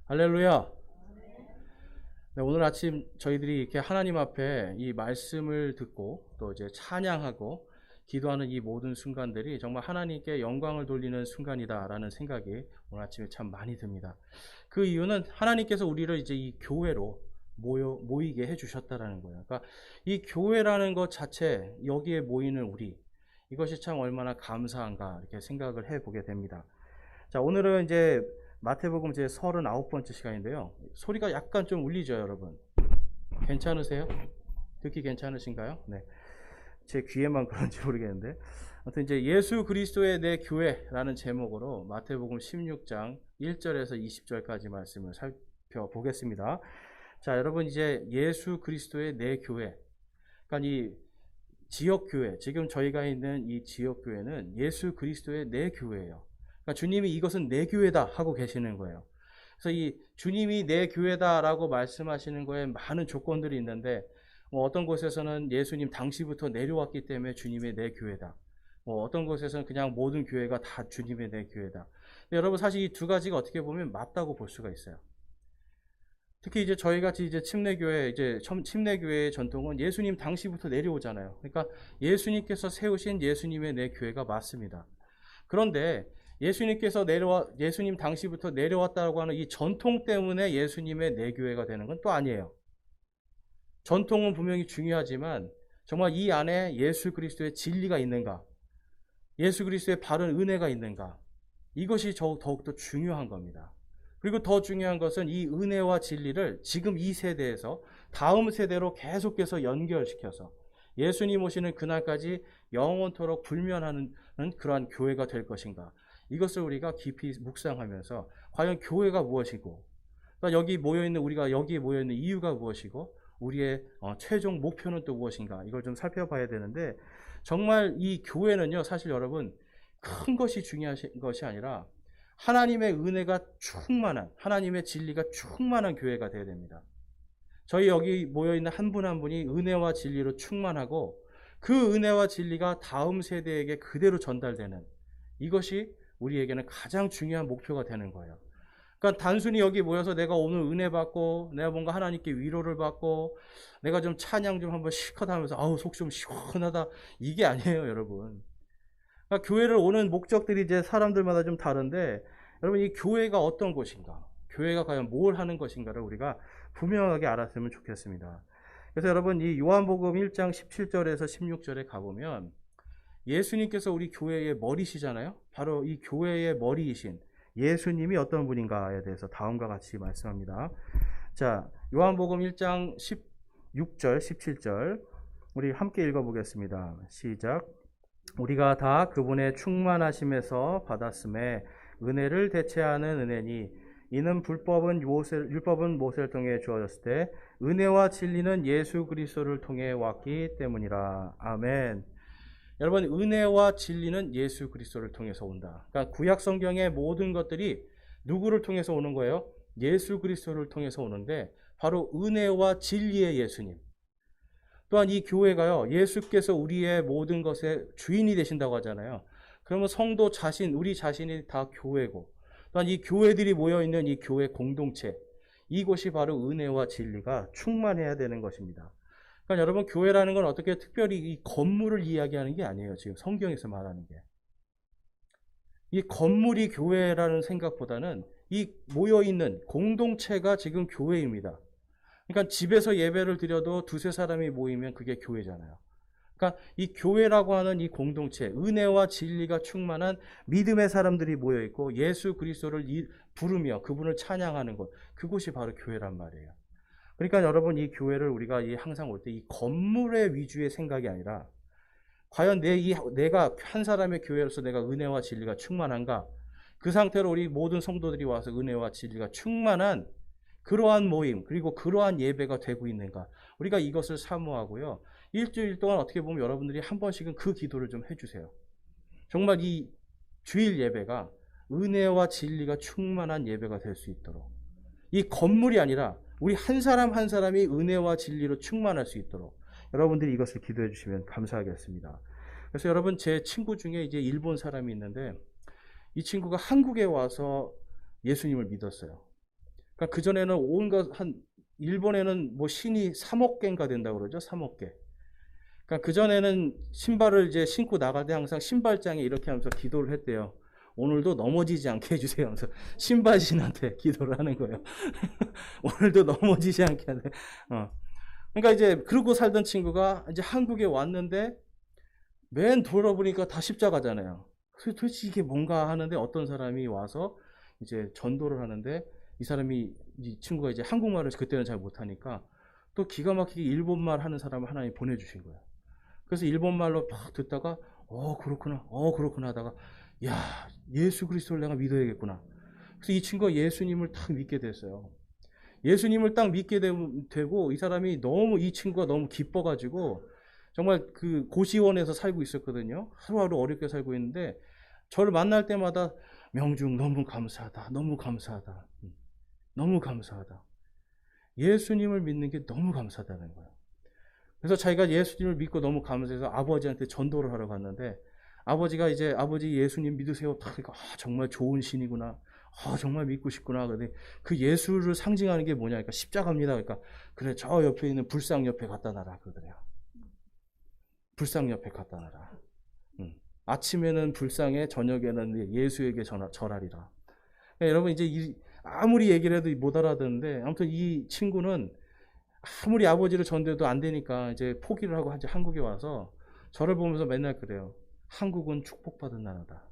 할렐루야. 네, 오늘 아침 저희들이 이렇게 하나님 앞에 이 말씀을 듣고 또 이제 찬양하고 기도하는 이 모든 순간들이 정말 하나님께 영광을 돌리는 순간이다라는 생각이 오늘 아침에 참 많이 듭니다. 그 이유는 하나님께서 우리를 이제 이 교회로 모이게 해주셨다라는 거예요. 그러니까 이 교회라는 것 자체, 여기에 모이는 우리, 이것이 참 얼마나 감사한가 이렇게 생각을 해보게 됩니다. 자, 오늘은 이제 마태복음 제 39번째 시간인데요. 소리가 약간 좀 울리죠, 여러분? 괜찮으세요? 듣기 괜찮으신가요? 네. 제 귀에만 그런지 모르겠는데. 아무튼 이제 예수 그리스도의 내 교회라는 제목으로 마태복음 16장 1절에서 20절까지 말씀을 살펴보겠습니다. 자, 여러분 이제 예수 그리스도의 내 교회. 그러니까 이 지역교회, 지금 저희가 있는 이 지역교회는 예수 그리스도의 내 교회예요. 그러니까 주님이 이것은 내 교회다 하고 계시는 거예요. 그래서 이 주님이 내 교회다라고 말씀하시는 거에 많은 조건들이 있는데 어떤 곳에서는 예수님 당시부터 내려왔기 때문에 주님의 내 교회다. 어떤 곳에서는 그냥 모든 교회가 다 주님의 내 교회다. 근데 여러분 사실 이 두 가지가 어떻게 보면 맞다고 볼 수가 있어요. 특히 이제 저희 같이 이제 침례교회의 전통은 예수님 당시부터 내려오잖아요. 그러니까 예수님께서 세우신 예수님의 내 교회가 맞습니다. 그런데 예수님 당시부터 내려왔다고 하는 이 전통 때문에 예수님의 내 교회가 되는 건 또 아니에요. 전통은 분명히 중요하지만 정말 이 안에 예수 그리스도의 진리가 있는가? 예수 그리스도의 바른 은혜가 있는가? 이것이 더욱더 중요한 겁니다. 그리고 더 중요한 것은 이 은혜와 진리를 지금 이 세대에서 다음 세대로 계속해서 연결시켜서 예수님 오시는 그날까지 영원토록 불면하는 그러한 교회가 될 것인가. 이것을 우리가 깊이 묵상하면서 과연 교회가 무엇이고 우리가 여기에 모여있는 이유가 무엇이고 우리의 최종 목표는 또 무엇인가. 이걸 좀 살펴봐야 되는데 정말 이 교회는요 사실 여러분 큰 것이 중요한 것이 아니라 하나님의 은혜가 충만한 하나님의 진리가 충만한 교회가 되어야 됩니다. 저희 여기 모여있는 한 분 한 분이 은혜와 진리로 충만하고 그 은혜와 진리가 다음 세대에게 그대로 전달되는 이것이 우리에게는 가장 중요한 목표가 되는 거예요. 그러니까 단순히 여기 모여서 내가 오늘 은혜 받고 내가 뭔가 하나님께 위로를 받고 내가 좀 찬양 좀 한번 실컷 하면서 아우 속 좀 시원하다 이게 아니에요, 여러분. 그러니까 교회를 오는 목적들이 이제 사람들마다 좀 다른데 여러분 이 교회가 어떤 곳인가? 교회가 과연 뭘 하는 것인가를 우리가 분명하게 알았으면 좋겠습니다. 그래서 여러분 이 요한복음 1장 17절에서 16절에 가보면 예수님께서 우리 교회의 머리시잖아요. 바로 이 교회의 머리이신 예수님이 어떤 분인가에 대해서 다음과 같이 말씀합니다. 자, 요한복음 1장 16절, 17절 우리 함께 읽어보겠습니다. 시작. 우리가 다 그분의 충만하심에서 받았음에 은혜를 대체하는 은혜니 이는 율법은 모세를 통해 주어졌을 때 은혜와 진리는 예수 그리스도를 통해 왔기 때문이라. 아멘. 여러분 은혜와 진리는 예수 그리스도를 통해서 온다. 그러니까 구약 성경의 모든 것들이 누구를 통해서 오는 거예요? 예수 그리스도를 통해서 오는데 바로 은혜와 진리의 예수님. 또한 이 교회가요, 예수께서 우리의 모든 것의 주인이 되신다고 하잖아요. 그러면 성도 우리 자신이 다 교회고, 또한 이 교회들이 모여있는 이 교회 공동체, 이곳이 바로 은혜와 진리가 충만해야 되는 것입니다. 그러니까 여러분, 교회라는 건 어떻게 특별히 이 건물을 이야기하는 게 아니에요. 지금 성경에서 말하는 게. 이 건물이 교회라는 생각보다는 이 모여있는 공동체가 지금 교회입니다. 그러니까 집에서 예배를 드려도 두세 사람이 모이면 그게 교회잖아요. 그러니까 이 교회라고 하는 이 공동체, 은혜와 진리가 충만한 믿음의 사람들이 모여있고 예수 그리스도를 부르며 그분을 찬양하는 곳, 그곳이 바로 교회란 말이에요. 그러니까 여러분 이 교회를 우리가 항상 올 때 이 건물의 위주의 생각이 아니라 과연 내가 한 사람의 교회로서 내가 은혜와 진리가 충만한가? 그 상태로 우리 모든 성도들이 와서 은혜와 진리가 충만한 그러한 모임 그리고 그러한 예배가 되고 있는가? 우리가 이것을 사모하고요. 일주일 동안 어떻게 보면 여러분들이 한 번씩은 그 기도를 좀 해주세요. 정말 이 주일 예배가 은혜와 진리가 충만한 예배가 될 수 있도록 이 건물이 아니라 우리 한 사람 한 사람이 은혜와 진리로 충만할 수 있도록 여러분들이 이것을 기도해 주시면 감사하겠습니다. 그래서 여러분 제 친구 중에 이제 일본 사람이 있는데 이 친구가 한국에 와서 예수님을 믿었어요. 그러니까 그전에는 온갖 일본에는 뭐 신이 3억 개인가 된다고 그러죠. 3억 개. 그러니까 그전에는 신발을 이제 신고 나갈 때 항상 신발장에 이렇게 하면서 기도를 했대요. 오늘도 넘어지지 않게 해주세요 하면서 신발신한테 기도를 하는 거예요. 오늘도 넘어지지 않게 하네. 그러니까 이제 그러고 살던 친구가 이제 한국에 왔는데 맨 돌아보니까 다 십자가잖아요. 그래서 도대체 이게 뭔가 하는데 어떤 사람이 와서 이제 전도를 하는데 이 친구가 이제 한국말을 그때는 잘 못하니까 또 기가 막히게 일본말 하는 사람을 하나님 보내주신 거예요. 그래서 일본말로 막 듣다가 그렇구나 하다가 야, 예수 그리스도를 내가 믿어야겠구나. 그래서 이 친구가 예수님을 딱 믿게 됐어요. 예수님을 딱 믿게 되고 이 친구가 너무 기뻐가지고 정말 그 고시원에서 살고 있었거든요. 하루하루 어렵게 살고 있는데 저를 만날 때마다 명중 너무 감사하다. 너무 감사하다. 너무 감사하다. 예수님을 믿는 게 너무 감사하다는 거예요. 그래서 자기가 예수님을 믿고 너무 감사해서 아버지한테 전도를 하러 갔는데 아버지가 이제 아버지 예수님 믿으세요. 그러니까 정말 좋은 신이구나. 정말 믿고 싶구나. 근데 그 예수를 상징하는 게 뭐냐? 그러니까 십자가입니다. 그러니까 그래 저 옆에 있는 불상 옆에 갖다 놔라 그러더래요. 불상 옆에 갖다 놔라. 아침에는 불상에 저녁에는 예수에게 절하리라. 그러니까 여러분 이제 아무리 얘기를 해도 못 알아듣는데 아무튼 이 친구는 아무리 아버지를 전도해도 안 되니까 이제 포기를 하고 이제 한국에 와서 저를 보면서 맨날 그래요. 한국은 축복받은 나라다.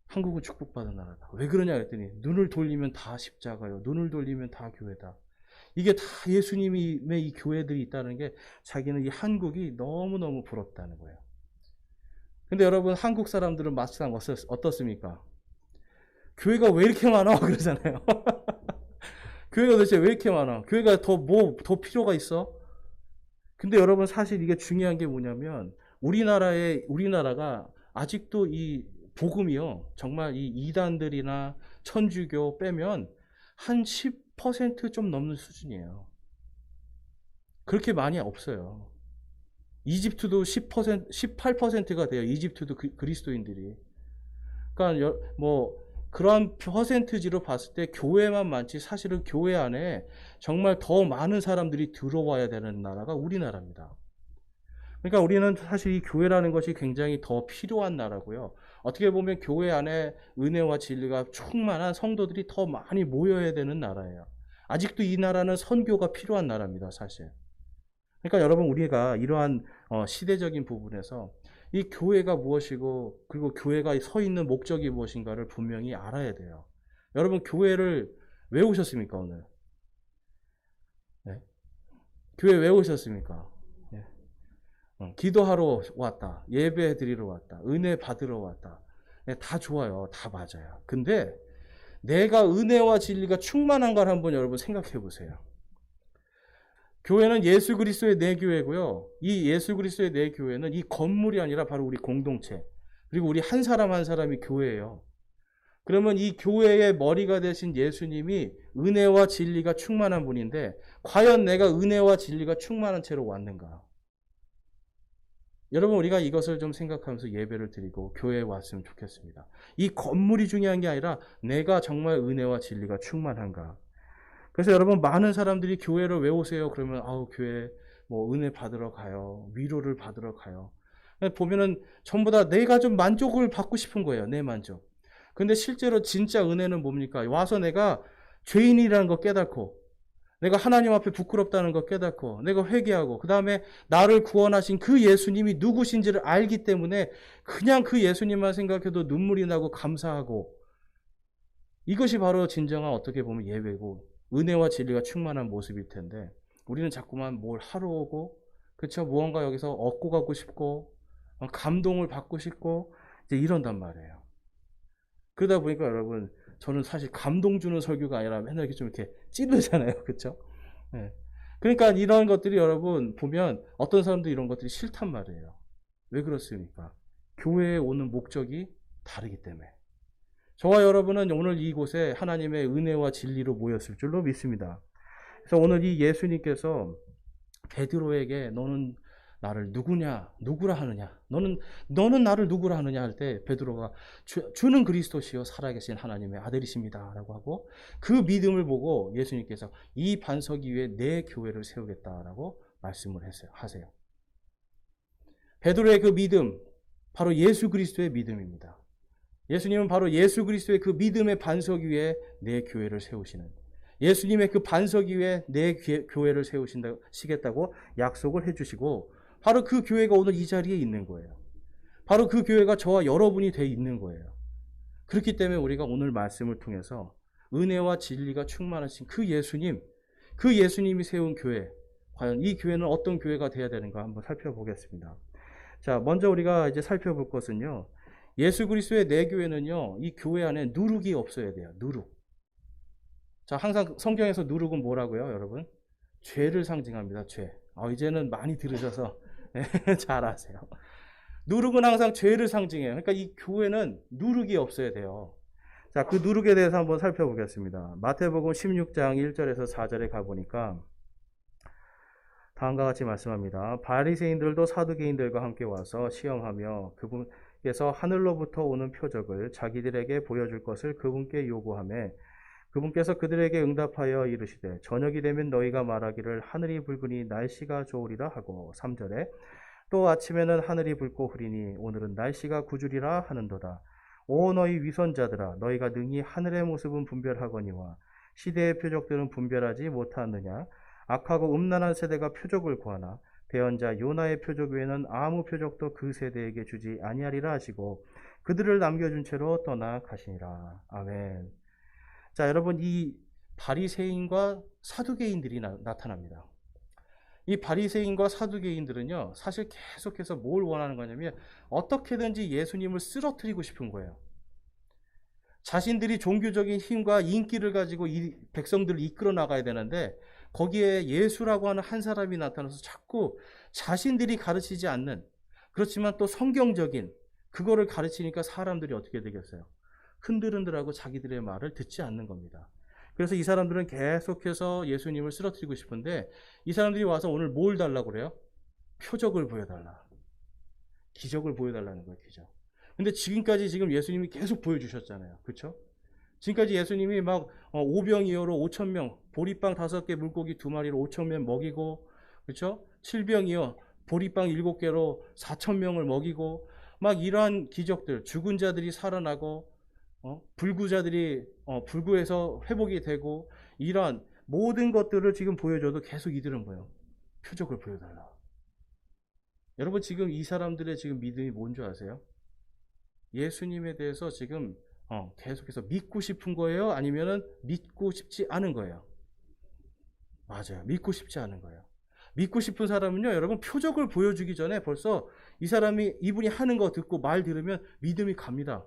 한국은 축복받은 나라다. 왜 그러냐 그랬더니 눈을 돌리면 다 십자가요. 눈을 돌리면 다 교회다. 이게 다 예수님의 이 교회들이 있다는 게 자기는 이 한국이 너무너무 부럽다는 거예요. 근데 여러분 한국 사람들은 막상 어떻습니까? 교회가 왜 이렇게 많아? 그러잖아요. 교회가 도대체 왜 이렇게 많아? 교회가 더 필요가 있어? 근데 여러분 사실 이게 중요한 게 뭐냐면 우리나라가 아직도 이 복음이요. 정말 이 이단들이나 천주교 빼면 한 10% 좀 넘는 수준이에요. 그렇게 많이 없어요. 이집트도 10%, 18%가 돼요. 이집트도 그리스도인들이. 그러니까 그런 퍼센트지로 봤을 때 교회만 많지 사실은 교회 안에 정말 더 많은 사람들이 들어와야 되는 나라가 우리나라입니다. 그러니까 우리는 사실 이 교회라는 것이 굉장히 더 필요한 나라고요. 어떻게 보면 교회 안에 은혜와 진리가 충만한 성도들이 더 많이 모여야 되는 나라예요. 아직도 이 나라는 선교가 필요한 나라입니다, 사실. 그러니까 여러분 우리가 이러한 시대적인 부분에서 이 교회가 무엇이고 그리고 교회가 서 있는 목적이 무엇인가를 분명히 알아야 돼요. 여러분 교회를 왜 오셨습니까 오늘? 네? 교회 왜 오셨습니까? 네. 기도하러 왔다. 예배 드리러 왔다. 은혜 받으러 왔다. 네, 다 좋아요. 다 맞아요. 근데 내가 은혜와 진리가 충만한가를 한번 여러분 생각해 보세요. 교회는 예수 그리스도의 내 교회고요. 이 예수 그리스도의 내 교회는 이 건물이 아니라 바로 우리 공동체. 그리고 우리 한 사람 한 사람이 교회예요. 그러면 이 교회의 머리가 되신 예수님이 은혜와 진리가 충만한 분인데 과연 내가 은혜와 진리가 충만한 채로 왔는가? 여러분 우리가 이것을 좀 생각하면서 예배를 드리고 교회에 왔으면 좋겠습니다. 이 건물이 중요한 게 아니라 내가 정말 은혜와 진리가 충만한가? 그래서 여러분 많은 사람들이 교회를 왜 오세요? 그러면 교회 은혜 받으러 가요. 위로를 받으러 가요. 보면은 전부 다 내가 좀 만족을 받고 싶은 거예요. 내 만족. 근데 실제로 진짜 은혜는 뭡니까? 와서 내가 죄인이라는 거 깨닫고 내가 하나님 앞에 부끄럽다는 거 깨닫고 내가 회개하고 그 다음에 나를 구원하신 그 예수님이 누구신지를 알기 때문에 그냥 그 예수님만 생각해도 눈물이 나고 감사하고 이것이 바로 진정한 어떻게 보면 예배고 은혜와 진리가 충만한 모습일 텐데 우리는 자꾸만 뭘 하러 오고 그렇죠? 무언가 여기서 얻고 가고 싶고 감동을 받고 싶고 이제 이런단 말이에요. 그러다 보니까 여러분 저는 사실 감동 주는 설교가 아니라 맨날 이렇게 좀 이렇게 찌르잖아요. 그렇죠? 네. 그러니까 이런 것들이 여러분 보면 어떤 사람도 이런 것들이 싫단 말이에요. 왜 그렇습니까? 교회에 오는 목적이 다르기 때문에. 저와 여러분은 오늘 이곳에 하나님의 은혜와 진리로 모였을 줄로 믿습니다. 그래서 오늘 이 예수님께서 베드로에게 너는 나를 누구라 하느냐? 너는 나를 누구라 하느냐 할 때 베드로가 주는 그리스도시요 살아계신 하나님의 아들이십니다라고 하고 그 믿음을 보고 예수님께서 이 반석 위에 내 교회를 세우겠다라고 말씀을 하세요. 베드로의 그 믿음 바로 예수 그리스도의 믿음입니다. 예수님은 바로 예수 그리스도의 그 믿음의 반석 위에 내 교회를 세우시는 예수님의 그 반석 위에 내 교회를 세우시겠다고 약속을 해주시고 바로 그 교회가 오늘 이 자리에 있는 거예요. 바로 그 교회가 저와 여러분이 돼 있는 거예요. 그렇기 때문에 우리가 오늘 말씀을 통해서 은혜와 진리가 충만하신 그 예수님이 세운 교회, 과연 이 교회는 어떤 교회가 되어야 되는가 한번 살펴보겠습니다. 자, 먼저 우리가 이제 살펴볼 것은요. 예수 그리스도의 내 교회는요. 이 교회 안에 누룩이 없어야 돼요. 누룩. 자, 항상 성경에서 누룩은 뭐라고요, 여러분? 죄를 상징합니다. 죄. 이제는 많이 들으셔서 잘 아세요. 누룩은 항상 죄를 상징해요. 그러니까 이 교회는 누룩이 없어야 돼요. 자, 그 누룩에 대해서 한번 살펴보겠습니다. 마태복음 16장 1절에서 4절에 가보니까 다음과 같이 말씀합니다. 바리새인들도 사두개인들과 함께 와서 시험하며 그분께서 하늘로부터 오는 표적을 자기들에게 보여줄 것을 그분께 요구하며 그분께서 그들에게 응답하여 이르시되 저녁이 되면 너희가 말하기를 하늘이 붉으니 날씨가 좋으리라 하고 3절에 또 아침에는 하늘이 붉고 흐리니 오늘은 날씨가 구주리라 하는도다. 오 너희 위선자들아 너희가 능히 하늘의 모습은 분별하거니와 시대의 표적들은 분별하지 못하느냐. 악하고 음란한 세대가 표적을 구하나 대언자 요나의 표적 외에는 아무 표적도 그 세대에게 주지 아니하리라 하시고 그들을 남겨준 채로 떠나 가시니라. 아멘. 자, 여러분 이 바리새인과 사두개인들이 나타납니다. 이 바리새인과 사두개인들은요. 사실 계속해서 뭘 원하는 거냐면 어떻게든지 예수님을 쓰러뜨리고 싶은 거예요. 자신들이 종교적인 힘과 인기를 가지고 이 백성들을 이끌어 나가야 되는데 거기에 예수라고 하는 한 사람이 나타나서 자꾸 자신들이 가르치지 않는 그렇지만 또 성경적인 그거를 가르치니까 사람들이 어떻게 되겠어요? 흔들흔들하고 자기들의 말을 듣지 않는 겁니다. 그래서 이 사람들은 계속해서 예수님을 쓰러뜨리고 싶은데 이 사람들이 와서 오늘 뭘 달라고 그래요? 표적을 보여달라. 기적을 보여달라는 거예요. 기적. 근데 지금까지 예수님이 계속 보여주셨잖아요. 그렇죠? 지금까지 예수님이 막 오병이어로 5,000명, 보리빵 5개, 물고기 2마리로 5,000명 먹이고, 그렇죠? 7병이어 보리빵 7개로 4,000명을 먹이고, 막 이러한 기적들, 죽은 자들이 살아나고, 불구자들이 불구에서 회복이 되고, 이러한 모든 것들을 지금 보여줘도 계속 이들은 뭐예요? 표적을 보여달라. 여러분 지금 이 사람들의 지금 믿음이 뭔지 아세요? 예수님에 대해서 지금 계속해서 믿고 싶은 거예요? 아니면은 믿고 싶지 않은 거예요? 맞아요. 믿고 싶지 않은 거예요. 믿고 싶은 사람은요, 여러분 표적을 보여주기 전에 벌써 이분이 하는 거 듣고 말 들으면 믿음이 갑니다.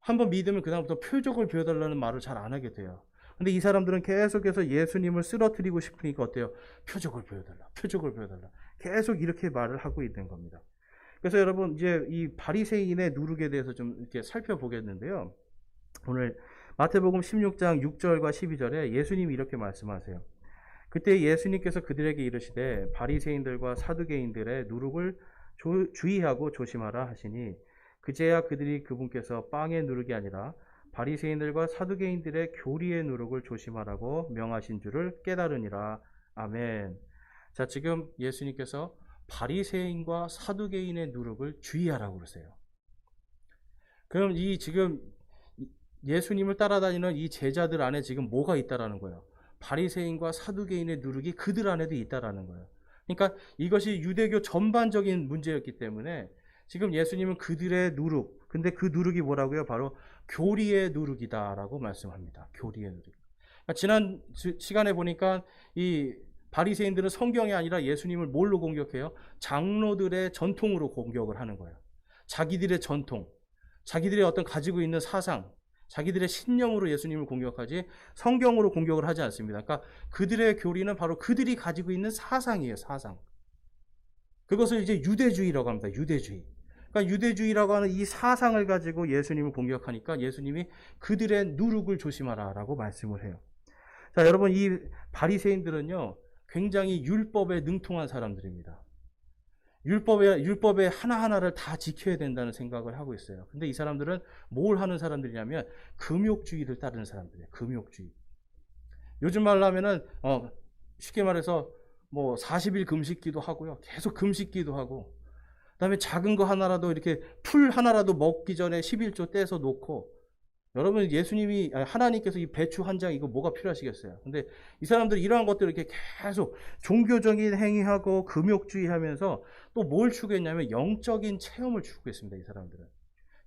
한번 믿으면 그다음부터 표적을 보여달라는 말을 잘 안 하게 돼요. 근데 이 사람들은 계속해서 예수님을 쓰러뜨리고 싶으니까 어때요? 표적을 보여달라. 표적을 보여달라. 계속 이렇게 말을 하고 있는 겁니다. 그래서 여러분 이제 이 바리새인의 누룩에 대해서 좀 이렇게 살펴보겠는데요. 오늘 마태복음 16장 6절과 12절에 예수님이 이렇게 말씀하세요. 그때 예수님께서 그들에게 이르시되 바리새인들과 사두개인들의 누룩을 주의하고 조심하라 하시니 그제야 그들이 그분께서 빵의 누룩이 아니라 바리새인들과 사두개인들의 교리의 누룩을 조심하라고 명하신 줄을 깨달으니라. 아멘. 자, 지금 예수님께서 바리새인과 사두개인의 누룩을 주의하라고 그러세요. 그럼 지금 예수님을 따라다니는 이 제자들 안에 지금 뭐가 있다라는 거예요? 바리새인과 사두개인의 누룩이 그들 안에도 있다라는 거예요. 그러니까 이것이 유대교 전반적인 문제였기 때문에 지금 예수님은 그들의 누룩, 근데 그 누룩이 뭐라고요? 바로 교리의 누룩이다라고 말씀합니다. 교리의 누룩. 그러니까 지난 시간에 보니까 이 바리새인들은 성경이 아니라 예수님을 뭘로 공격해요? 장로들의 전통으로 공격을 하는 거예요. 자기들의 전통, 자기들의 어떤 가지고 있는 사상, 자기들의 신념으로 예수님을 공격하지 성경으로 공격을 하지 않습니다. 그러니까 그들의 교리는 바로 그들이 가지고 있는 사상이에요. 사상. 그것을 이제 유대주의라고 합니다. 유대주의. 그러니까 유대주의라고 하는 이 사상을 가지고 예수님을 공격하니까 예수님이 그들의 누룩을 조심하라라고 말씀을 해요. 자, 여러분 이 바리새인들은요. 굉장히 율법에 능통한 사람들입니다. 율법의 하나하나를 다 지켜야 된다는 생각을 하고 있어요. 근데 이 사람들은 뭘 하는 사람들이냐면 금욕주의를 따르는 사람들이에요. 금욕주의. 요즘 말로 하면은 쉽게 말해서 뭐 40일 금식기도 하고요. 계속 금식기도 하고, 그다음에 작은 거 하나라도 이렇게 풀 하나라도 먹기 전에 11조 떼서 놓고. 여러분, 하나님께서 이 배추 한 장 이거 뭐가 필요하시겠어요? 근데 이 사람들이 이러한 것들을 이렇게 계속 종교적인 행위하고 금욕주의 하면서 또 뭘 추구했냐면 영적인 체험을 추구했습니다. 이 사람들은.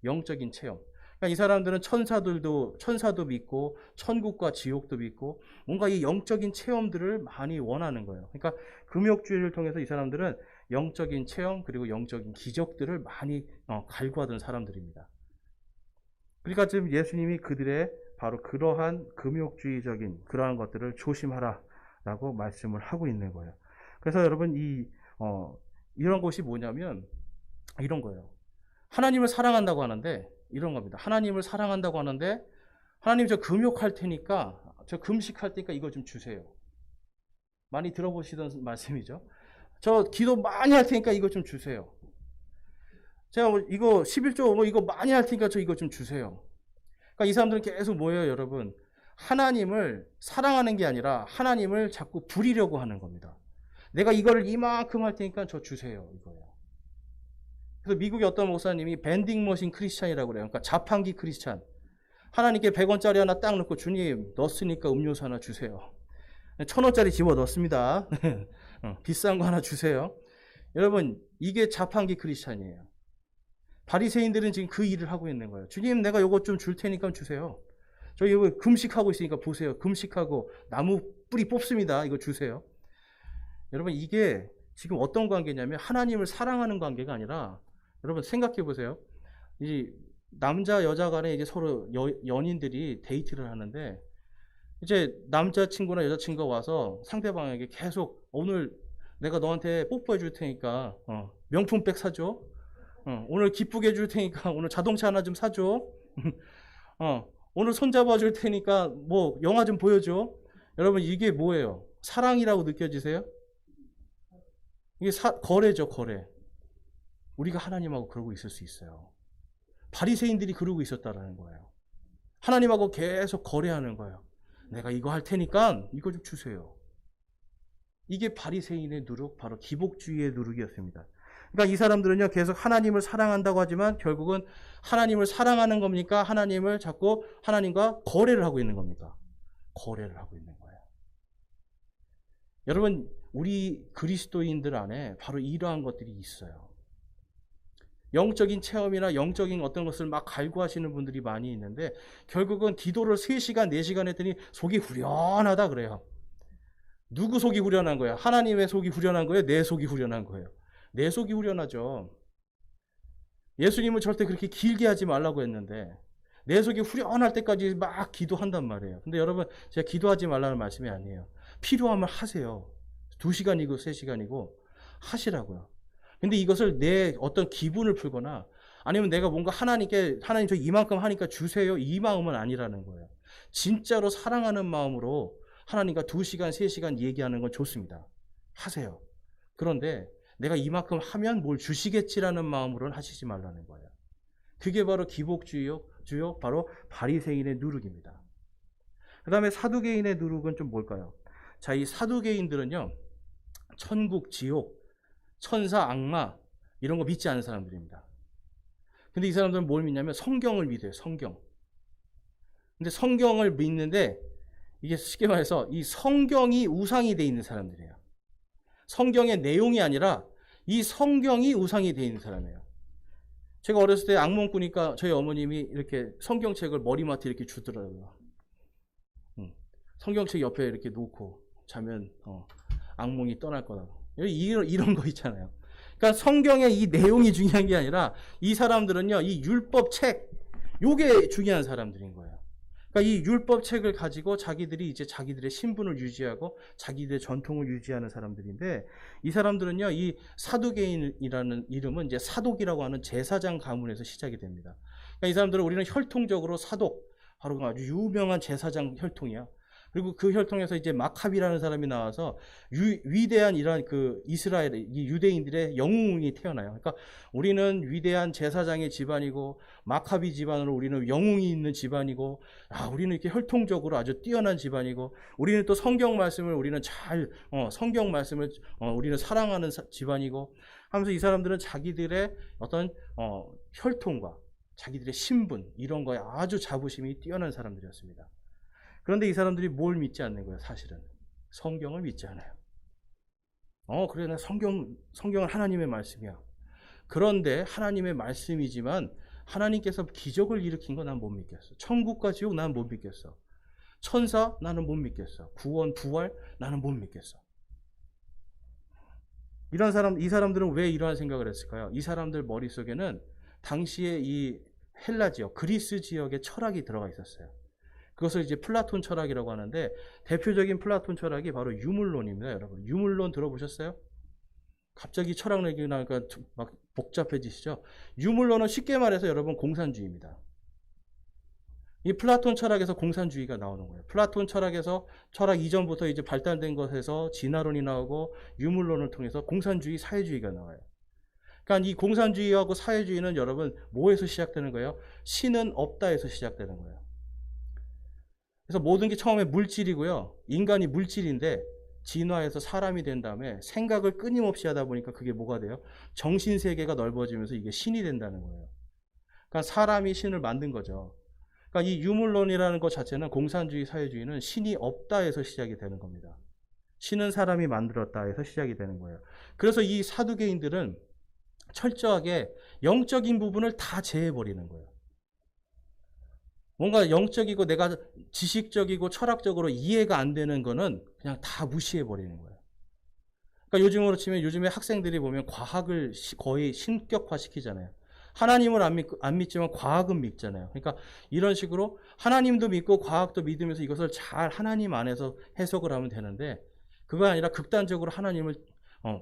영적인 체험. 그러니까 이 사람들은 천사도 믿고 천국과 지옥도 믿고 뭔가 이 영적인 체험들을 많이 원하는 거예요. 그러니까 금욕주의를 통해서 이 사람들은 영적인 체험 그리고 영적인 기적들을 많이 갈구하던 사람들입니다. 그러니까 지금 예수님이 그들의 바로 그러한 금욕주의적인 그러한 것들을 조심하라라고 말씀을 하고 있는 거예요. 그래서 여러분 이런 것이 뭐냐면 이런 거예요. 하나님을 사랑한다고 하는데 이런 겁니다. 하나님을 사랑한다고 하는데 하나님 저 금욕할 테니까 저 금식할 테니까 이거 좀 주세요. 많이 들어보시던 말씀이죠. 저 기도 많이 할 테니까 이거 좀 주세요. 제가 이거 11조 이거 많이 할 테니까 저 이거 좀 주세요. 그러니까 이 사람들은 계속 뭐예요, 여러분? 하나님을 사랑하는 게 아니라 하나님을 자꾸 부리려고 하는 겁니다. 내가 이거를 이만큼 할 테니까 저 주세요, 이거예요. 그래서 미국의 어떤 목사님이 밴딩머신 크리스찬이라고 그래요. 그러니까 자판기 크리스찬. 하나님께 100원짜리 하나 딱 넣고 주님 넣었으니까 음료수 하나 주세요. 1000원짜리 집어 넣습니다. 비싼 거 하나 주세요. 여러분, 이게 자판기 크리스찬이에요. 바리새인들은 지금 그 일을 하고 있는 거예요. 주님, 내가 요거 좀 줄 테니까 주세요. 저 이거 금식하고 있으니까 보세요. 금식하고 나무 뿌리 뽑습니다. 이거 주세요. 여러분, 이게 지금 어떤 관계냐면 하나님을 사랑하는 관계가 아니라, 여러분 생각해 보세요. 이 남자 여자 간에 이제 서로 연인들이 데이트를 하는데, 이제 남자친구나 여자친구가 와서 상대방에게 계속 오늘 내가 너한테 뽀뽀해 줄 테니까 명품백 사줘. 오늘 기쁘게 해줄 테니까 오늘 자동차 하나 좀 사줘. 오늘 손잡아 줄 테니까 뭐 영화 좀 보여줘. 여러분, 이게 뭐예요? 사랑이라고 느껴지세요? 이게 거래죠, 거래. 우리가 하나님하고 그러고 있을 수 있어요. 바리새인들이 그러고 있었다라는 거예요. 하나님하고 계속 거래하는 거예요. 내가 이거 할 테니까 이거 좀 주세요. 이게 바리새인의 누룩, 바로 기복주의의 누룩이었습니다. 그러니까 이 사람들은요, 계속 하나님을 사랑한다고 하지만 결국은 하나님을 사랑하는 겁니까? 하나님을 자꾸 하나님과 거래를 하고 있는 겁니까? 거래를 하고 있는 거예요. 여러분, 우리 그리스도인들 안에 바로 이러한 것들이 있어요. 영적인 체험이나 영적인 어떤 것을 막 갈구하시는 분들이 많이 있는데 결국은 기도를 3시간, 4시간 했더니 속이 후련하다 그래요. 누구 속이 후련한 거야? 하나님의 속이 후련한 거예요? 내 속이 후련한 거예요? 내 속이 후련하죠. 예수님은 절대 그렇게 길게 하지 말라고 했는데 내 속이 후련할 때까지 막 기도한단 말이에요. 근데 여러분, 제가 기도하지 말라는 말씀이 아니에요. 필요하면 하세요. 2시간이고 3시간이고 하시라고요. 근데 이것을 내 어떤 기분을 풀거나 아니면 내가 뭔가 하나님 저 이만큼 하니까 주세요, 이 마음은 아니라는 거예요. 진짜로 사랑하는 마음으로 하나님과 2시간, 3시간 얘기하는 건 좋습니다. 하세요. 그런데 내가 이만큼 하면 뭘 주시겠지라는 마음으로는 하시지 말라는 거예요. 그게 바로 기복주의요, 바로 바리새인의 누룩입니다. 그 다음에 사두개인의 누룩은 좀 뭘까요? 자, 이 사두개인들은요, 천국, 지옥, 천사, 악마 이런 거 믿지 않는 사람들입니다. 근데 이 사람들은 뭘 믿냐면 성경을 믿어요. 성경. 근데 성경을 믿는데 이게 쉽게 말해서 이 성경이 우상이 되어 있는 사람들이에요. 성경의 내용이 아니라 이 성경이 우상이 되어 있는 사람이에요. 제가 어렸을 때 악몽 꾸니까 저희 어머님이 이렇게 성경책을 머리맡에 이렇게 주더라고요. 성경책 옆에 이렇게 놓고 자면 악몽이 떠날 거라고. 이런 거 있잖아요. 그러니까 성경의 이 내용이 중요한 게 아니라 이 사람들은요, 이 율법책, 요게 중요한 사람들인 거예요. 그러니까 이 율법책을 가지고 자기들이 이제 자기들의 신분을 유지하고 자기들의 전통을 유지하는 사람들인데 이 사람들은요, 이 사두개인이라는 이름은 이제 사독이라고 하는 제사장 가문에서 시작이 됩니다. 그러니까 이 사람들은 우리는 혈통적으로 사독, 바로 아주 유명한 제사장 혈통이야. 그리고 그 혈통에서 이제 마카비라는 사람이 나와서 위대한 이런 그 이스라엘, 이 유대인들의 영웅이 태어나요. 그러니까 우리는 위대한 제사장의 집안이고, 마카비 집안으로 우리는 영웅이 있는 집안이고, 우리는 이렇게 혈통적으로 아주 뛰어난 집안이고, 우리는 또 성경 말씀을 우리는 성경 말씀을 우리는 사랑하는 집안이고, 하면서 이 사람들은 자기들의 어떤 혈통과 자기들의 신분 이런 거에 아주 자부심이 뛰어난 사람들이었습니다. 그런데 이 사람들이 뭘 믿지 않는 거예요? 사실은 성경을 믿지 않아요. 그래, 나 성경은 하나님의 말씀이야. 그런데 하나님의 말씀이지만 하나님께서 기적을 일으킨 거 난 못 믿겠어. 천국과 지옥 나는 못 믿겠어. 천사 나는 못 믿겠어. 구원 부활 나는 못 믿겠어. 이 사람들은 왜 이러한 생각을 했을까요? 이 사람들 머릿속에는 당시에 이 헬라 지역, 그리스 지역의 철학이 들어가 있었어요. 그것을 이제 플라톤 철학이라고 하는데, 대표적인 플라톤 철학이 바로 유물론입니다, 여러분. 유물론 들어보셨어요? 갑자기 철학 얘기 나니까 막 복잡해지시죠? 유물론은 쉽게 말해서 여러분 공산주의입니다. 이 플라톤 철학에서 공산주의가 나오는 거예요. 플라톤 철학에서 철학 이전부터 이제 발달된 것에서 진화론이 나오고 유물론을 통해서 공산주의, 사회주의가 나와요. 그러니까 이 공산주의하고 사회주의는 여러분 뭐에서 시작되는 거예요? 신은 없다에서 시작되는 거예요. 그래서 모든 게 처음에 물질이고요. 인간이 물질인데 진화해서 사람이 된 다음에 생각을 끊임없이 하다 보니까 그게 뭐가 돼요? 정신세계가 넓어지면서 이게 신이 된다는 거예요. 그러니까 사람이 신을 만든 거죠. 그러니까 이 유물론이라는 것 자체는, 공산주의, 사회주의는 신이 없다에서 시작이 되는 겁니다. 신은 사람이 만들었다에서 시작이 되는 거예요. 그래서 이 사두개인들은 철저하게 영적인 부분을 다 제해버리는 거예요. 뭔가 영적이고 내가 지식적이고 철학적으로 이해가 안 되는 거는 그냥 다 무시해버리는 거예요. 그러니까 요즘으로 치면 요즘에 학생들이 보면 과학을 거의 신격화시키잖아요. 하나님을 안 믿지만 과학은 믿잖아요. 그러니까 이런 식으로 하나님도 믿고 과학도 믿으면서 이것을 잘 하나님 안에서 해석을 하면 되는데, 그거 아니라 극단적으로 하나님을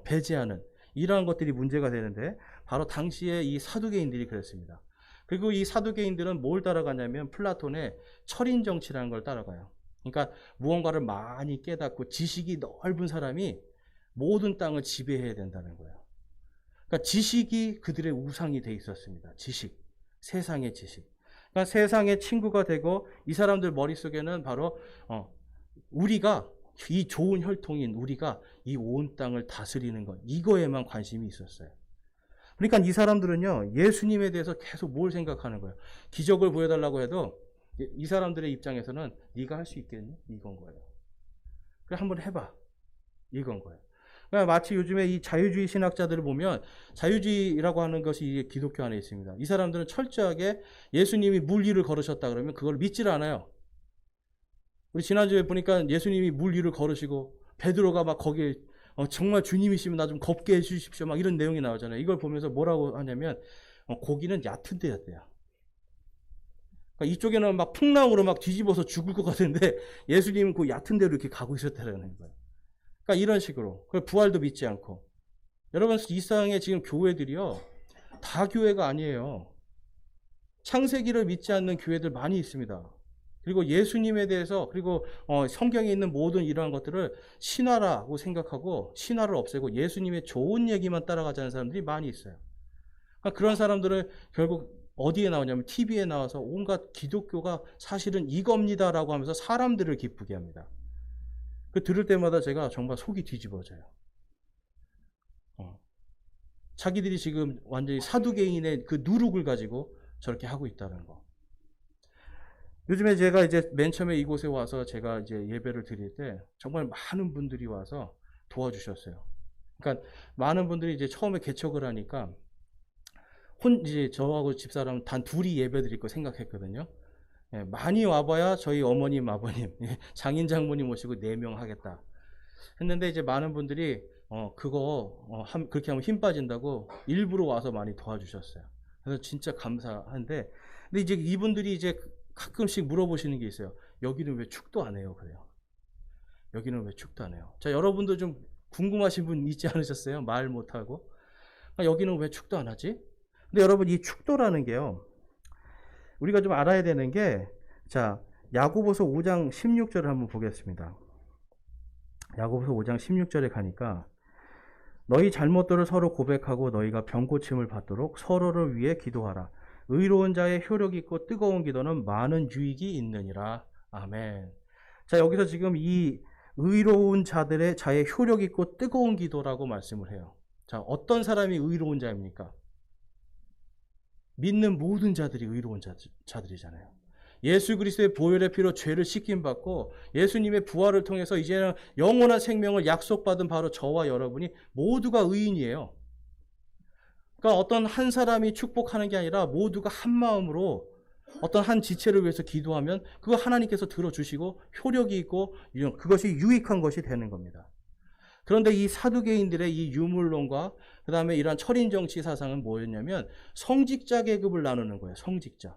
배제하는 이러한 것들이 문제가 되는데, 바로 당시에 이 사두개인들이 그랬습니다. 그리고 이 사두개인들은 뭘 따라가냐면 플라톤의 철인정치라는 걸 따라가요. 그러니까 무언가를 많이 깨닫고 지식이 넓은 사람이 모든 땅을 지배해야 된다는 거예요. 그러니까 지식이 그들의 우상이 돼 있었습니다. 지식, 세상의 지식. 그러니까 세상의 친구가 되고, 이 사람들 머릿속에는 바로 우리가, 이 좋은 혈통인 우리가 이 온 땅을 다스리는 것, 이거에만 관심이 있었어요. 그러니까 이 사람들은요, 예수님에 대해서 계속 뭘 생각하는 거예요. 기적을 보여달라고 해도 이 사람들의 입장에서는 네가 할 수 있겠니? 이건 거예요. 그래, 한번 해봐. 이건 거예요. 그러니까 마치 요즘에 이 자유주의 신학자들을 보면, 자유주의라고 하는 것이 기독교 안에 있습니다. 이 사람들은 철저하게 예수님이 물 위를 걸으셨다 그러면 그걸 믿질 않아요. 우리 지난주에 보니까 예수님이 물 위를 걸으시고 베드로가 막 거기에 정말 주님이시면 나 좀 걷게 해주십시오 막 이런 내용이 나오잖아요. 이걸 보면서 뭐라고 하냐면 고기는 얕은 데였대요. 그러니까 이쪽에는 막 풍랑으로 막 뒤집어서 죽을 것 같은데 예수님은 그 얕은 데로 이렇게 가고 있었다는 거예요. 그러니까 이런 식으로 부활도 믿지 않고. 여러분, 이 세상에 지금 교회들이요, 다 교회가 아니에요. 창세기를 믿지 않는 교회들 많이 있습니다. 그리고 예수님에 대해서, 그리고 성경에 있는 모든 이러한 것들을 신화라고 생각하고 신화를 없애고 예수님의 좋은 얘기만 따라가자는 사람들이 많이 있어요. 그러니까 그런 사람들은 결국 어디에 나오냐면 TV에 나와서 온갖 기독교가 사실은 이겁니다라고 하면서 사람들을 기쁘게 합니다. 그 들을 때마다 제가 정말 속이 뒤집어져요. 자기들이 지금 완전히 사두개인의 그 누룩을 가지고 저렇게 하고 있다는 거. 요즘에 제가 이제 맨 처음에 이곳에 와서 제가 이제 예배를 드릴 때 정말 많은 분들이 와서 도와주셨어요. 그러니까 많은 분들이 이제 처음에 개척을 하니까 이제 저하고 집사람 단 둘이 예배 드릴 거 생각했거든요. 예, 많이 와봐야 저희 어머님, 아버님, 장인 장모님 모시고 4명 하겠다 했는데, 이제 많은 분들이 그렇게 하면 힘 빠진다고 일부러 와서 많이 도와주셨어요. 그래서 진짜 감사한데, 근데 이제 이분들이 이제 가끔씩 물어보시는 게 있어요. 여기는 왜 축도 안 해요? 그래요. 여기는 왜 축도 안 해요? 자, 여러분도 좀 궁금하신 분 있지 않으셨어요? 말 못하고. 여기는 왜 축도 안 하지? 근데 여러분, 이 축도라는 게요, 우리가 좀 알아야 되는 게, 자, 야고보서 5장 16절을 한번 보겠습니다. 야고보서 5장 16절에 가니까 너희 잘못들을 서로 고백하고 너희가 병고침을 받도록 서로를 위해 기도하라. 의로운 자의 효력 있고 뜨거운 기도는 많은 유익이 있느니라. 아멘. 자, 여기서 지금 이 의로운 자들의 자의 효력 있고 뜨거운 기도라고 말씀을 해요. 자, 어떤 사람이 의로운 자입니까? 믿는 모든 자들이 의로운 자들이잖아요. 예수 그리스도의 보혈의 피로 죄를 씻김 받고 예수님의 부활을 통해서 이제는 영원한 생명을 약속받은 바로 저와 여러분이 모두가 의인이에요. 그러니까 어떤 한 사람이 축복하는 게 아니라 모두가 한 마음으로 어떤 한 지체를 위해서 기도하면 그거 하나님께서 들어주시고 효력이 있고 그것이 유익한 것이 되는 겁니다. 그런데 이 사두개인들의 이 유물론과 그 다음에 이러한 철인정치 사상은 뭐였냐면 성직자 계급을 나누는 거예요. 성직자.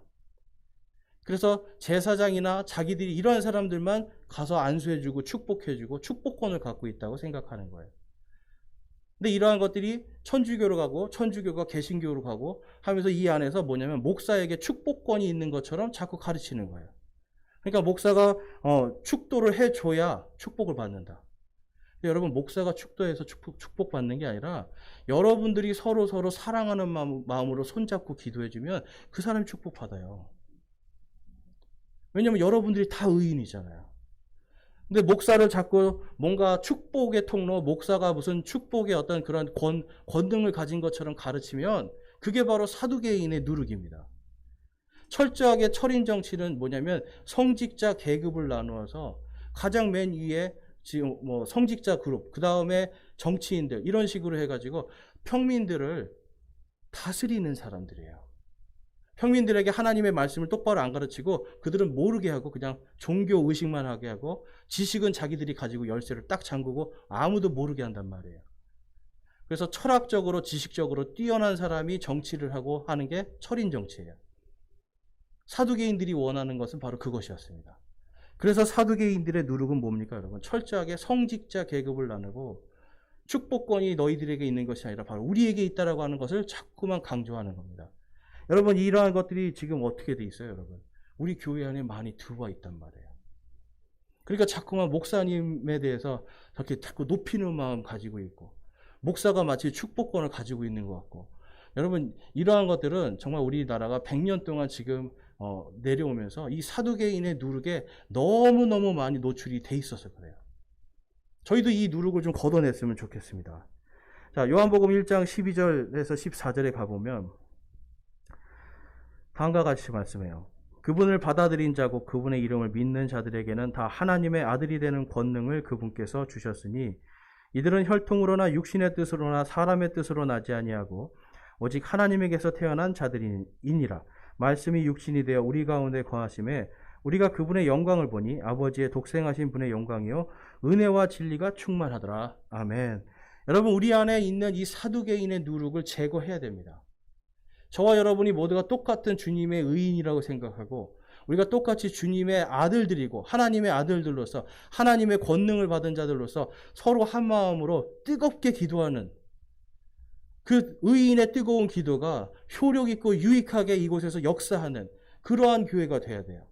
그래서 제사장이나 자기들이 이러한 사람들만 가서 안수해주고 축복해주고 축복권을 갖고 있다고 생각하는 거예요. 근데 이러한 것들이 천주교로 가고 천주교가 개신교로 가고 하면서 이 안에서 뭐냐면 목사에게 축복권이 있는 것처럼 자꾸 가르치는 거예요. 그러니까 목사가 축도를 해줘야 축복을 받는다. 여러분, 목사가 축도해서 축복받는 게 아니라 여러분들이 서로 사랑하는 마음으로 손잡고 기도해주면 그 사람이 축복받아요. 왜냐하면 여러분들이 다 의인이잖아요. 근데 목사를 자꾸 뭔가 축복의 통로, 목사가 무슨 축복의 어떤 그런 권능을 가진 것처럼 가르치면 그게 바로 사두개인의 누룩입니다. 철저하게 철인 정치는 뭐냐면 성직자 계급을 나누어서 가장 맨 위에 지금 뭐 성직자 그룹, 그 다음에 정치인들 이런 식으로 해가지고 평민들을 다스리는 사람들이에요. 평민들에게 하나님의 말씀을 똑바로 안 가르치고 그들은 모르게 하고 그냥 종교 의식만 하게 하고 지식은 자기들이 가지고 열쇠를 딱 잠그고 아무도 모르게 한단 말이에요. 그래서 철학적으로 지식적으로 뛰어난 사람이 정치를 하고 하는 게 철인 정치예요. 사두개인들이 원하는 것은 바로 그것이었습니다. 그래서 사두개인들의 누룩은 뭡니까, 여러분? 철저하게 성직자 계급을 나누고 축복권이 너희들에게 있는 것이 아니라 바로 우리에게 있다라고 하는 것을 자꾸만 강조하는 겁니다. 여러분, 이러한 것들이 지금 어떻게 돼 있어요, 여러분? 우리 교회 안에 많이 들어와 있단 말이에요. 그러니까 자꾸만 목사님에 대해서 저렇게 자꾸 높이는 마음 가지고 있고, 목사가 마치 축복권을 가지고 있는 것 같고, 여러분, 이러한 것들은 정말 우리나라가 100년 동안 지금 내려오면서 이 사두개인의 누룩에 너무너무 많이 노출이 돼 있어서 그래요. 저희도 이 누룩을 좀 걷어냈으면 좋겠습니다. 자, 요한복음 1장 12절에서 14절에 가보면 다음과 같이 말씀해요. 그분을 받아들인 자고 그분의 이름을 믿는 자들에게는 다 하나님의 아들이 되는 권능을 그분께서 주셨으니 이들은 혈통으로나 육신의 뜻으로나 사람의 뜻으로 나지 아니하고 오직 하나님에게서 태어난 자들이니라. 말씀이 육신이 되어 우리 가운데 거하심에 우리가 그분의 영광을 보니 아버지의 독생하신 분의 영광이요 은혜와 진리가 충만하더라. 아멘. 여러분, 우리 안에 있는 이 사두개인의 누룩을 제거해야 됩니다. 저와 여러분이 모두가 똑같은 주님의 의인이라고 생각하고 우리가 똑같이 주님의 아들들이고 하나님의 아들들로서 하나님의 권능을 받은 자들로서 서로 한 마음으로 뜨겁게 기도하는 그 의인의 뜨거운 기도가 효력 있고 유익하게 이곳에서 역사하는 그러한 교회가 돼야 돼요.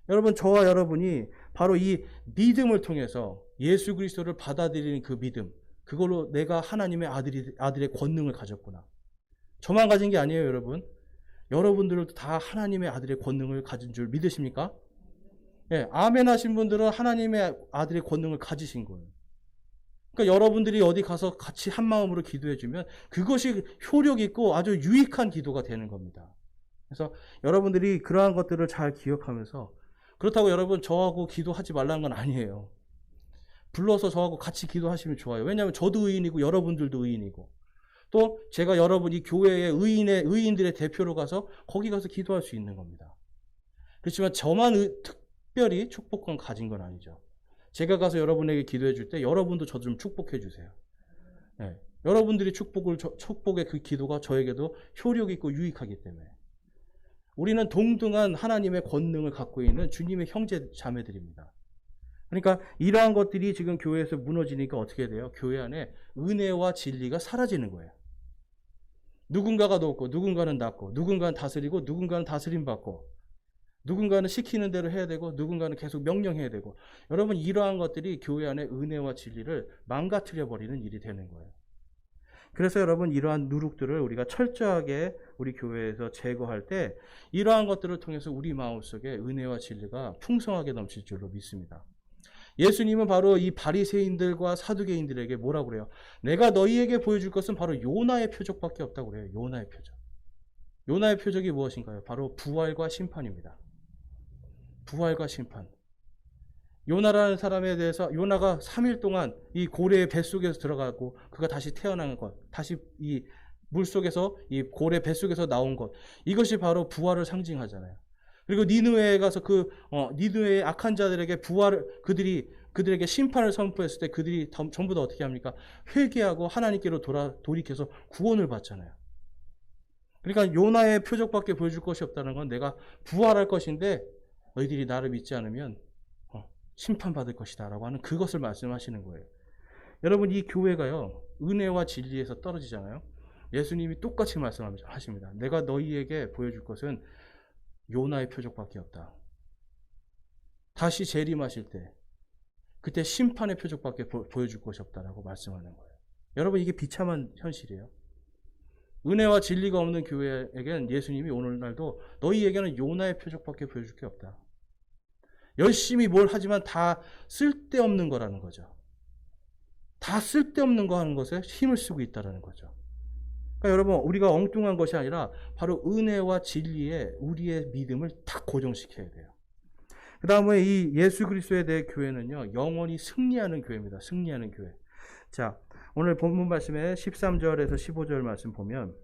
여러분, 저와 여러분이 바로 이 믿음을 통해서 예수 그리스도를 받아들이는 그 믿음, 그걸로 내가 하나님의 아들의 권능을 가졌구나. 저만 가진 게 아니에요, 여러분. 여러분들도 다 하나님의 아들의 권능을 가진 줄 믿으십니까? 예, 아멘 하신 분들은 하나님의 아들의 권능을 가지신 거예요. 그러니까 여러분들이 어디 가서 같이 한 마음으로 기도해주면 그것이 효력 있고 아주 유익한 기도가 되는 겁니다. 그래서 여러분들이 그러한 것들을 잘 기억하면서 그렇다고 여러분 저하고 기도하지 말라는 건 아니에요. 불러서 저하고 같이 기도하시면 좋아요. 왜냐하면 저도 의인이고 여러분들도 의인이고 또 제가 여러분 이 교회의 의인들의 대표로 가서 거기 가서 기도할 수 있는 겁니다. 그렇지만 저만 특별히 축복권 가진 건 아니죠. 제가 가서 여러분에게 기도해 줄 때 여러분도 저 좀 축복해 주세요. 네. 여러분들이 축복의 그 기도가 저에게도 효력 있고 유익하기 때문에 우리는 동등한 하나님의 권능을 갖고 있는 주님의 형제 자매들입니다. 그러니까 이러한 것들이 지금 교회에서 무너지니까 어떻게 돼요? 교회 안에 은혜와 진리가 사라지는 거예요. 누군가가 높고 누군가는 낮고 누군가는 다스리고 누군가는 다스림 받고 누군가는 시키는 대로 해야 되고 누군가는 계속 명령해야 되고, 여러분 이러한 것들이 교회 안에 은혜와 진리를 망가뜨려 버리는 일이 되는 거예요. 그래서 여러분 이러한 누룩들을 우리가 철저하게 우리 교회에서 제거할 때 이러한 것들을 통해서 우리 마음속에 은혜와 진리가 풍성하게 넘칠 줄로 믿습니다. 예수님은 바로 이 바리새인들과 사두개인들에게 뭐라고 그래요? 내가 너희에게 보여줄 것은 바로 요나의 표적밖에 없다고 그래요. 요나의 표적. 요나의 표적이 무엇인가요? 바로 부활과 심판입니다. 부활과 심판. 요나라는 사람에 대해서 요나가 3일 동안 이 고래의 뱃속에서 들어가고 그가 다시 태어난 것, 다시 이 물속에서 이 고래 뱃속에서 나온 것, 이것이 바로 부활을 상징하잖아요. 그리고 니느웨에 가서 니느웨의 악한 자들에게 그들에게 심판을 선포했을 때 그들이 전부 다 어떻게 합니까? 회개하고 하나님께로 돌이켜서 구원을 받잖아요. 그러니까 요나의 표적밖에 보여줄 것이 없다는 건 내가 부활할 것인데 너희들이 나를 믿지 않으면 심판받을 것이다 라고 하는 그것을 말씀하시는 거예요. 여러분 이 교회가요 은혜와 진리에서 떨어지잖아요. 예수님이 똑같이 말씀하십니다. 내가 너희에게 보여줄 것은 요나의 표적밖에 없다. 다시 재림하실 때 그때 심판의 표적밖에 보여줄 것이 없다라고 말씀하는 거예요. 여러분 이게 비참한 현실이에요. 은혜와 진리가 없는 교회에게는 예수님이 오늘날도 너희에게는 요나의 표적밖에 보여줄 게 없다. 열심히 뭘 하지만 다 쓸데없는 거라는 거죠. 다 쓸데없는 거 하는 것에 힘을 쓰고 있다는 거죠. 그러니까 여러분 우리가 엉뚱한 것이 아니라 바로 은혜와 진리에 우리의 믿음을 딱 고정시켜야 돼요. 그 다음에 이 예수 그리스도에 대해 교회는요 영원히 승리하는 교회입니다. 승리하는 교회. 자, 오늘 본문 말씀에 13절에서 15절 말씀 보면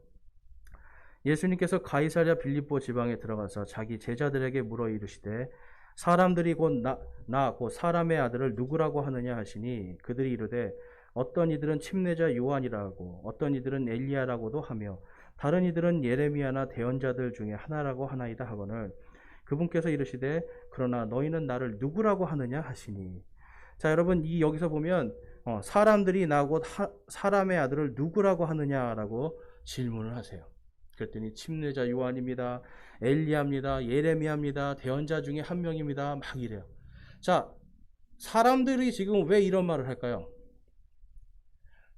예수님께서 가이사랴 빌립보 지방에 들어가서 자기 제자들에게 물어 이르시되 사람들이 곧 곧 사람의 아들을 누구라고 하느냐 하시니 그들이 이르되 어떤 이들은 침례자 요한이라고 어떤 이들은 엘리야라고도 하며 다른 이들은 예레미야나 대언자들 중에 하나라고 하나이다 하거늘 그분께서 이르시되 그러나 너희는 나를 누구라고 하느냐 하시니. 자, 여러분 여기서 보면 사람들이 나 곧 사람의 아들을 누구라고 하느냐라고 질문을 하세요. 그랬더니 침례자 요한입니다. 엘리야입니다. 예레미야입니다. 대언자 중에 한 명입니다. 막 이래요. 자, 사람들이 지금 왜 이런 말을 할까요?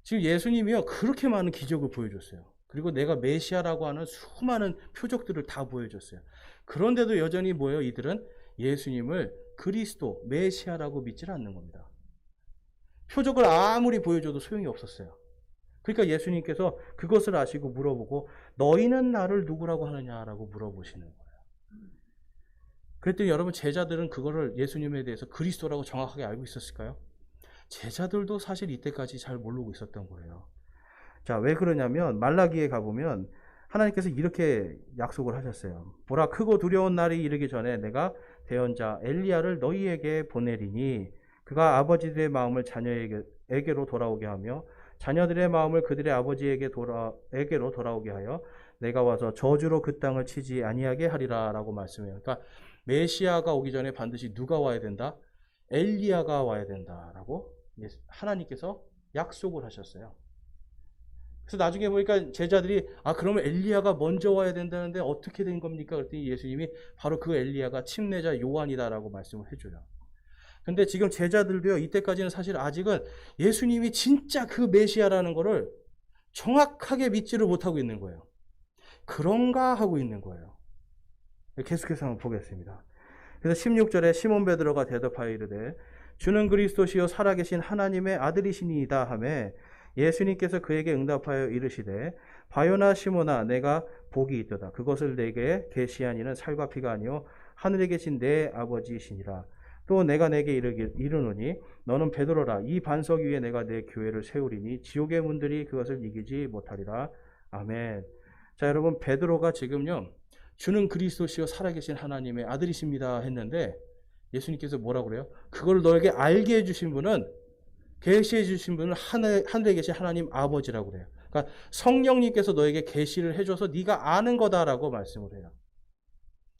지금 예수님이요 그렇게 많은 기적을 보여줬어요. 그리고 내가 메시아라고 하는 수많은 표적들을 다 보여줬어요. 그런데도 여전히 뭐예요? 이들은 예수님을 그리스도, 메시아라고 믿질 않는 겁니다. 표적을 아무리 보여줘도 소용이 없었어요. 그러니까 예수님께서 그것을 아시고 물어보고 너희는 나를 누구라고 하느냐라고 물어보시는 거예요. 그랬더니 여러분 제자들은 그거를 예수님에 대해서 그리스도라고 정확하게 알고 있었을까요? 제자들도 사실 이때까지 잘 모르고 있었던 거예요. 자, 왜 그러냐면 말라기에 가보면 하나님께서 이렇게 약속을 하셨어요. 보라 크고 두려운 날이 이르기 전에 내가 대언자 엘리야를 너희에게 보내리니 그가 아버지들의 마음을 자녀에게로 돌아오게 하며 자녀들의 마음을 그들의 아버지에게로 돌아오게 하여 내가 와서 저주로 그 땅을 치지 아니하게 하리라 라고 말씀해요. 그러니까 메시아가 오기 전에 반드시 누가 와야 된다? 엘리야가 와야 된다라고 하나님께서 약속을 하셨어요. 그래서 나중에 보니까 제자들이 그러면 엘리야가 먼저 와야 된다는데 어떻게 된 겁니까? 그랬더니 예수님이 바로 그 엘리야가 침례자 요한이다라고 말씀을 해줘요. 근데 지금 제자들도요 이때까지는 사실 아직은 예수님이 진짜 그 메시아라는 거를 정확하게 믿지를 못하고 있는 거예요. 그런가 하고 있는 거예요. 계속해서 한번 보겠습니다. 그래서 16절에 시몬 베드로가 대답하여 이르되 주는 그리스도시요 살아계신 하나님의 아들이시니이다 하매 예수님께서 그에게 응답하여 이르시되 바요나 시몬아 내가 복이 있도다. 그것을 내게 계시한 이는 살과 피가 아니요 하늘에 계신 내 아버지이시니라. 또 내가 내게 이르노니 너는 베드로라. 이 반석 위에 내가 내 교회를 세우리니 지옥의 문들이 그것을 이기지 못하리라. 아멘. 자, 여러분 베드로가 지금요 주는 그리스도시요 살아계신 하나님의 아들이십니다 했는데 예수님께서 뭐라고 그래요? 그걸 너에게 알게 해주신 분은 계시해 주신 분은 하늘에 계신 하나님 아버지라고 그래요. 그러니까 성령님께서 너에게 계시를 해줘서 네가 아는 거다라고 말씀을 해요.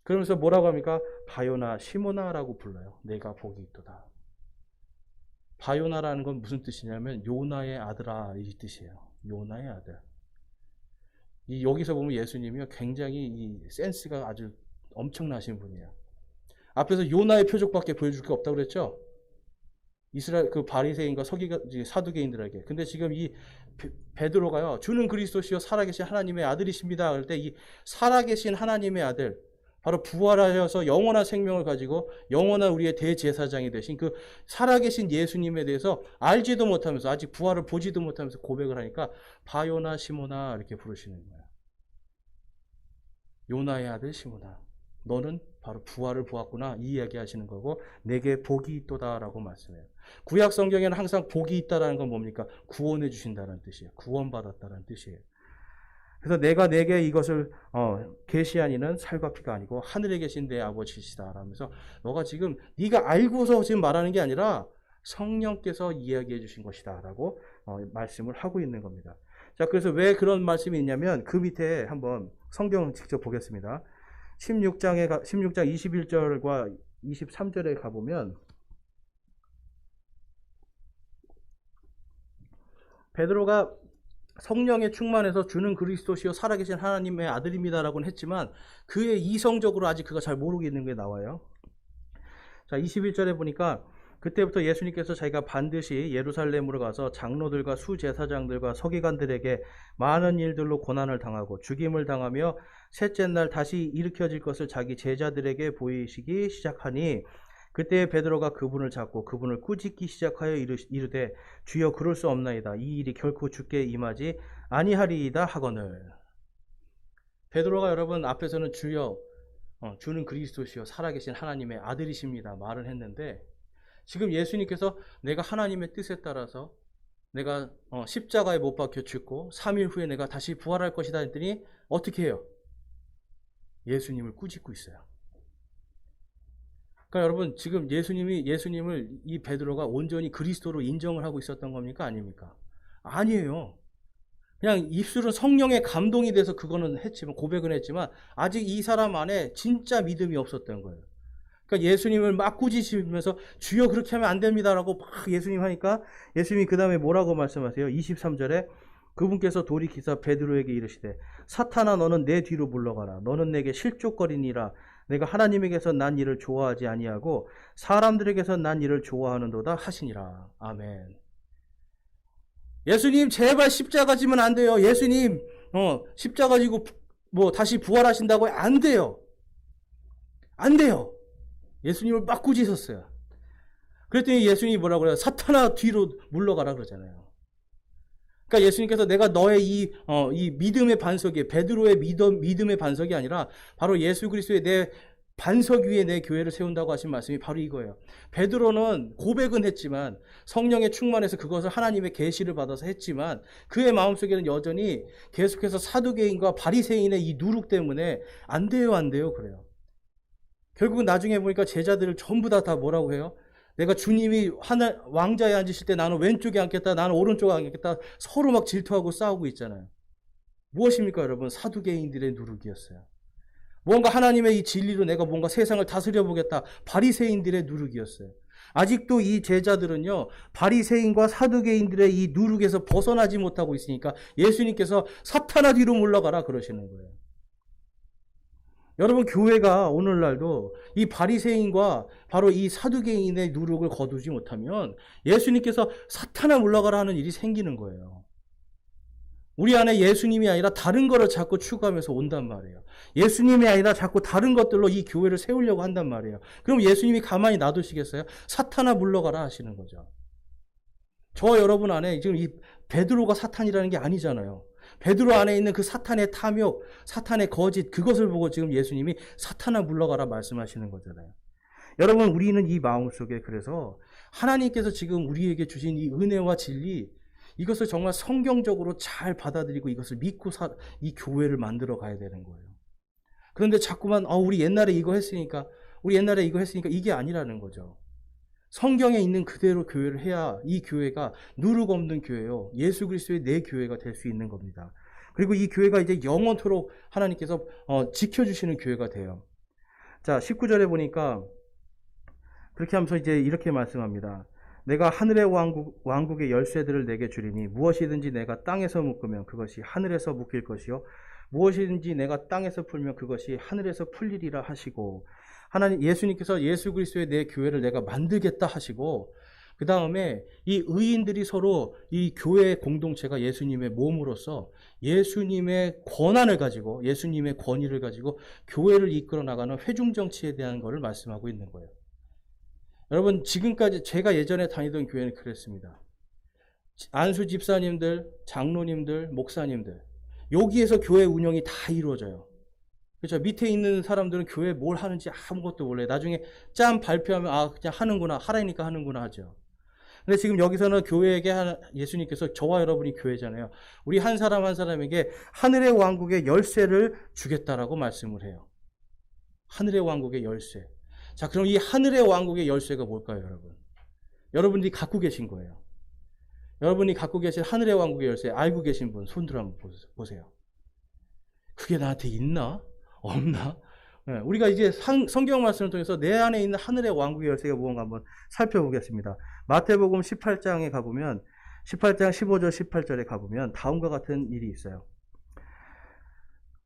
그러면서 뭐라고 합니까? 바요나 시모나라고 불러요. 내가 복이 있도다. 바요나라는 건 무슨 뜻이냐면 요나의 아들아 이 뜻이에요. 요나의 아들. 여기서 보면 예수님이 굉장히 이 센스가 아주 엄청나신 분이에요. 앞에서 요나의 표적밖에 보여줄 게 없다고 그랬죠? 이스라엘 그 바리새인과 서기가 사두개인들에게. 근데 지금 이 베드로가요, 주는 그리스도시요 살아계신 하나님의 아들이십니다. 그럴 때 이 살아계신 하나님의 아들, 바로 부활하셔서 영원한 생명을 가지고 영원한 우리의 대제사장이 되신 그 살아계신 예수님에 대해서 알지도 못하면서, 아직 부활을 보지도 못하면서 고백을 하니까 바요나 시모나 이렇게 부르시는 거예요. 요나의 아들 시모나, 너는 바로 부활을 보았구나, 이 이야기 하시는 거고, 내게 복이 있도다라고 말씀해요. 구약 성경에는 항상 복이 있다라는 건 뭡니까? 구원해 주신다는 뜻이에요. 구원받았다는 뜻이에요. 그래서 내가 내게 이것을 계시한 이는 살과 피가 아니고 하늘에 계신 내 아버지시다 라면서, 너가 지금 네가 알고서 지금 말하는 게 아니라 성령께서 이야기해 주신 것이다 라고 말씀을 하고 있는 겁니다. 자, 그래서 왜 그런 말씀이 있냐면, 그 밑에 한번 성경 직접 보겠습니다. 16장 21절과 23절에 가보면, 베드로가 성령에 충만해서 주는 그리스도시요 살아계신 하나님의 아들입니다라고는 했지만, 그의 이성적으로 아직 그가 잘 모르고 있는 게 나와요. 자, 21절에 보니까, 그때부터 예수님께서 자기가 반드시 예루살렘으로 가서 장로들과 수제사장들과 서기관들에게 많은 일들로 고난을 당하고 죽임을 당하며 셋째 날 다시 일으켜질 것을 자기 제자들에게 보이시기 시작하니, 그때 베드로가 그분을 잡고 그분을 꾸짖기 시작하여 이르되 주여 그럴 수 없나이다. 이 일이 결코 주께 임하지 아니하리이다 하거늘. 베드로가 여러분 앞에서는 주여 주는 그리스도시요 살아계신 하나님의 아들이십니다 말을 했는데, 지금 예수님께서 내가 하나님의 뜻에 따라서 내가 십자가에 못 박혀 죽고 3일 후에 내가 다시 부활할 것이다 했더니 어떻게 해요? 예수님을 꾸짖고 있어요. 그러니까 여러분, 지금 예수님을 이 베드로가 온전히 그리스도로 인정을 하고 있었던 겁니까? 아닙니까? 아니에요. 그냥 입술은 성령의 감동이 돼서 그거는 했지만, 고백은 했지만, 아직 이 사람 안에 진짜 믿음이 없었던 거예요. 그러니까 예수님을 막 꾸짖으면서 주여 그렇게 하면 안 됩니다라고 막 예수님 하니까, 예수님이 그 다음에 뭐라고 말씀하세요? 23절에 그분께서 돌이키사 베드로에게 이르시되 사탄아 너는 내 뒤로 물러가라. 너는 내게 실족거리니라. 내가 하나님에게서 난 일을 좋아하지 아니하고 사람들에게서 난 일을 좋아하는도다 하시니라. 아멘. 예수님 제발 십자가 지면 안 돼요. 예수님 십자가 지고 다시 부활하신다고 안 돼요. 안 돼요. 예수님을 막 꾸짖었어요. 그랬더니 예수님이 뭐라고 그래요? 사탄아 뒤로 물러가라 그러잖아요. 그러니까 예수님께서 내가 너의 이 믿음의 반석이, 베드로의 믿음의 반석이 아니라 바로 예수 그리스도의 내 반석 위에 내 교회를 세운다고 하신 말씀이 바로 이거예요. 베드로는 고백은 했지만, 성령에 충만해서 그것을 하나님의 계시를 받아서 했지만, 그의 마음속에는 여전히 계속해서 사두개인과 바리새인의 이 누룩 때문에 안 돼요 그래요. 결국은 나중에 보니까 제자들을 전부 다 뭐라고 해요? 내가 주님이 왕자에 앉으실 때 나는 왼쪽에 앉겠다, 나는 오른쪽에 앉겠다, 서로 막 질투하고 싸우고 있잖아요. 무엇입니까 여러분? 사두개인들의 누룩이었어요. 뭔가 하나님의 이 진리로 내가 뭔가 세상을 다스려 보겠다, 바리새인들의 누룩이었어요. 아직도 이 제자들은요, 바리새인과 사두개인들의 이 누룩에서 벗어나지 못하고 있으니까 예수님께서 사탄아 뒤로 물러가라 그러시는 거예요. 여러분, 교회가 오늘날도 이 바리새인과 바로 이 사두개인의 누룩을 거두지 못하면 예수님께서 사탄아 물러가라 하는 일이 생기는 거예요. 우리 안에 예수님이 아니라 다른 거를 자꾸 추구하면서 온단 말이에요. 예수님이 아니라 자꾸 다른 것들로 이 교회를 세우려고 한단 말이에요. 그럼 예수님이 가만히 놔두시겠어요? 사탄아 물러가라 하시는 거죠. 저 여러분 안에 지금 이 베드로가 사탄이라는 게 아니잖아요. 베드로 안에 있는 그 사탄의 탐욕, 사탄의 거짓, 그것을 보고 지금 예수님이 사탄아 물러가라 말씀하시는 거잖아요. 여러분, 우리는 이 마음속에, 그래서 하나님께서 지금 우리에게 주신 이 은혜와 진리, 이것을 정말 성경적으로 잘 받아들이고 이것을 믿고 이 교회를 만들어 가야 되는 거예요. 그런데 자꾸만 우리 옛날에 이거 했으니까 이게 아니라는 거죠. 성경에 있는 그대로 교회를 해야 이 교회가 누룩 없는 교회요, 예수 그리스도의 내 교회가 될 수 있는 겁니다. 그리고 이 교회가 이제 영원토록 하나님께서 지켜주시는 교회가 돼요. 자, 19절에 보니까 그렇게 하면서 이제 이렇게 말씀합니다. 내가 하늘의 왕국의 열쇠들을 내게 주리니 무엇이든지 내가 땅에서 묶으면 그것이 하늘에서 묶일 것이요 무엇이든지 내가 땅에서 풀면 그것이 하늘에서 풀리리라 하시고, 하나님 예수님께서 예수 그리스도의 내 교회를 내가 만들겠다 하시고 그 다음에 이 의인들이 서로 이 교회 공동체가 예수님의 몸으로서 예수님의 권한을 가지고 예수님의 권위를 가지고 교회를 이끌어 나가는 회중 정치에 대한 것을 말씀하고 있는 거예요. 여러분 지금까지 제가 예전에 다니던 교회는 그랬습니다. 안수 집사님들, 장로님들, 목사님들 여기에서 교회 운영이 다 이루어져요. 그렇죠. 밑에 있는 사람들은 교회 뭘 하는지 아무것도 몰라요. 나중에 짠 발표하면 아 그냥 하는구나 하라니까 하는구나 하죠. 근데 지금 여기서는 교회에게 예수님께서 저와 여러분이 교회잖아요. 우리 한 사람 한 사람에게 하늘의 왕국의 열쇠를 주겠다라고 말씀을 해요. 하늘의 왕국의 열쇠. 자, 그럼 이 하늘의 왕국의 열쇠가 뭘까요, 여러분? 여러분들이 갖고 계신 거예요. 여러분이 갖고 계신 하늘의 왕국의 열쇠 알고 계신 분 손들어 한번 보세요. 그게 나한테 있나? 없나? 네, 우리가 이제 성경 말씀을 통해서 내 안에 있는 하늘의 왕국의 열쇠가 무언가 한번 살펴보겠습니다. 마태복음 18장에 가보면 18장 15절 18절에 가보면 다음과 같은 일이 있어요.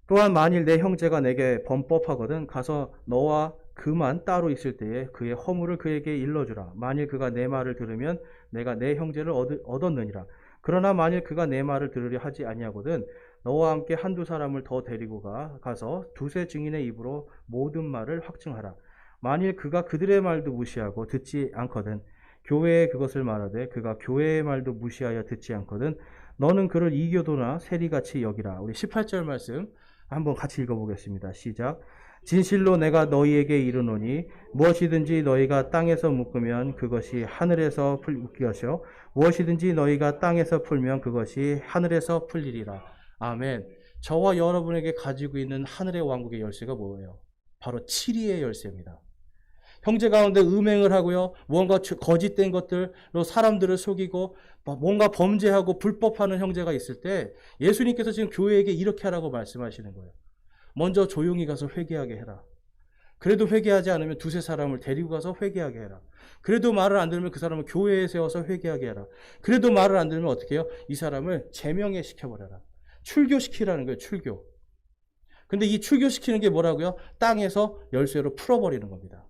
또한 만일 내 형제가 내게 범법하거든 가서 너와 그만 따로 있을 때에 그의 허물을 그에게 일러주라. 만일 그가 내 말을 들으면 내가 내 형제를 얻었느니라. 그러나 만일 그가 내 말을 들으려 하지 아니하거든 너와 함께 한두 사람을 더 데리고 가서 두세 증인의 입으로 모든 말을 확증하라. 만일 그가 그들의 말도 무시하고 듣지 않거든 교회에 그것을 말하되 그가 교회의 말도 무시하여 듣지 않거든 너는 그를 이교도나 세리같이 여기라. 우리 18절 말씀 한번 같이 읽어보겠습니다. 시작. 진실로 내가 너희에게 이르노니 무엇이든지 너희가 땅에서 묶으면 그것이 하늘에서 묶여서 무엇이든지 너희가 땅에서 풀면 그것이 하늘에서 풀리리라. 아멘. 저와 여러분에게 가지고 있는 하늘의 왕국의 열쇠가 뭐예요? 바로 7위의 열쇠입니다. 형제 가운데 음행을 하고요. 무언가 거짓된 것들로 사람들을 속이고 뭔가 범죄하고 불법하는 형제가 있을 때 예수님께서 지금 교회에게 이렇게 하라고 말씀하시는 거예요. 먼저 조용히 가서 회개하게 해라. 그래도 회개하지 않으면 두세 사람을 데리고 가서 회개하게 해라. 그래도 말을 안 들으면 그 사람을 교회에 세워서 회개하게 해라. 그래도 말을 안 들으면 어떻게 해요? 이 사람을 제명해 시켜버려라. 출교시키라는 거예요. 출교. 근데 이 출교시키는 게 뭐라고요? 땅에서 열쇠로 풀어버리는 겁니다.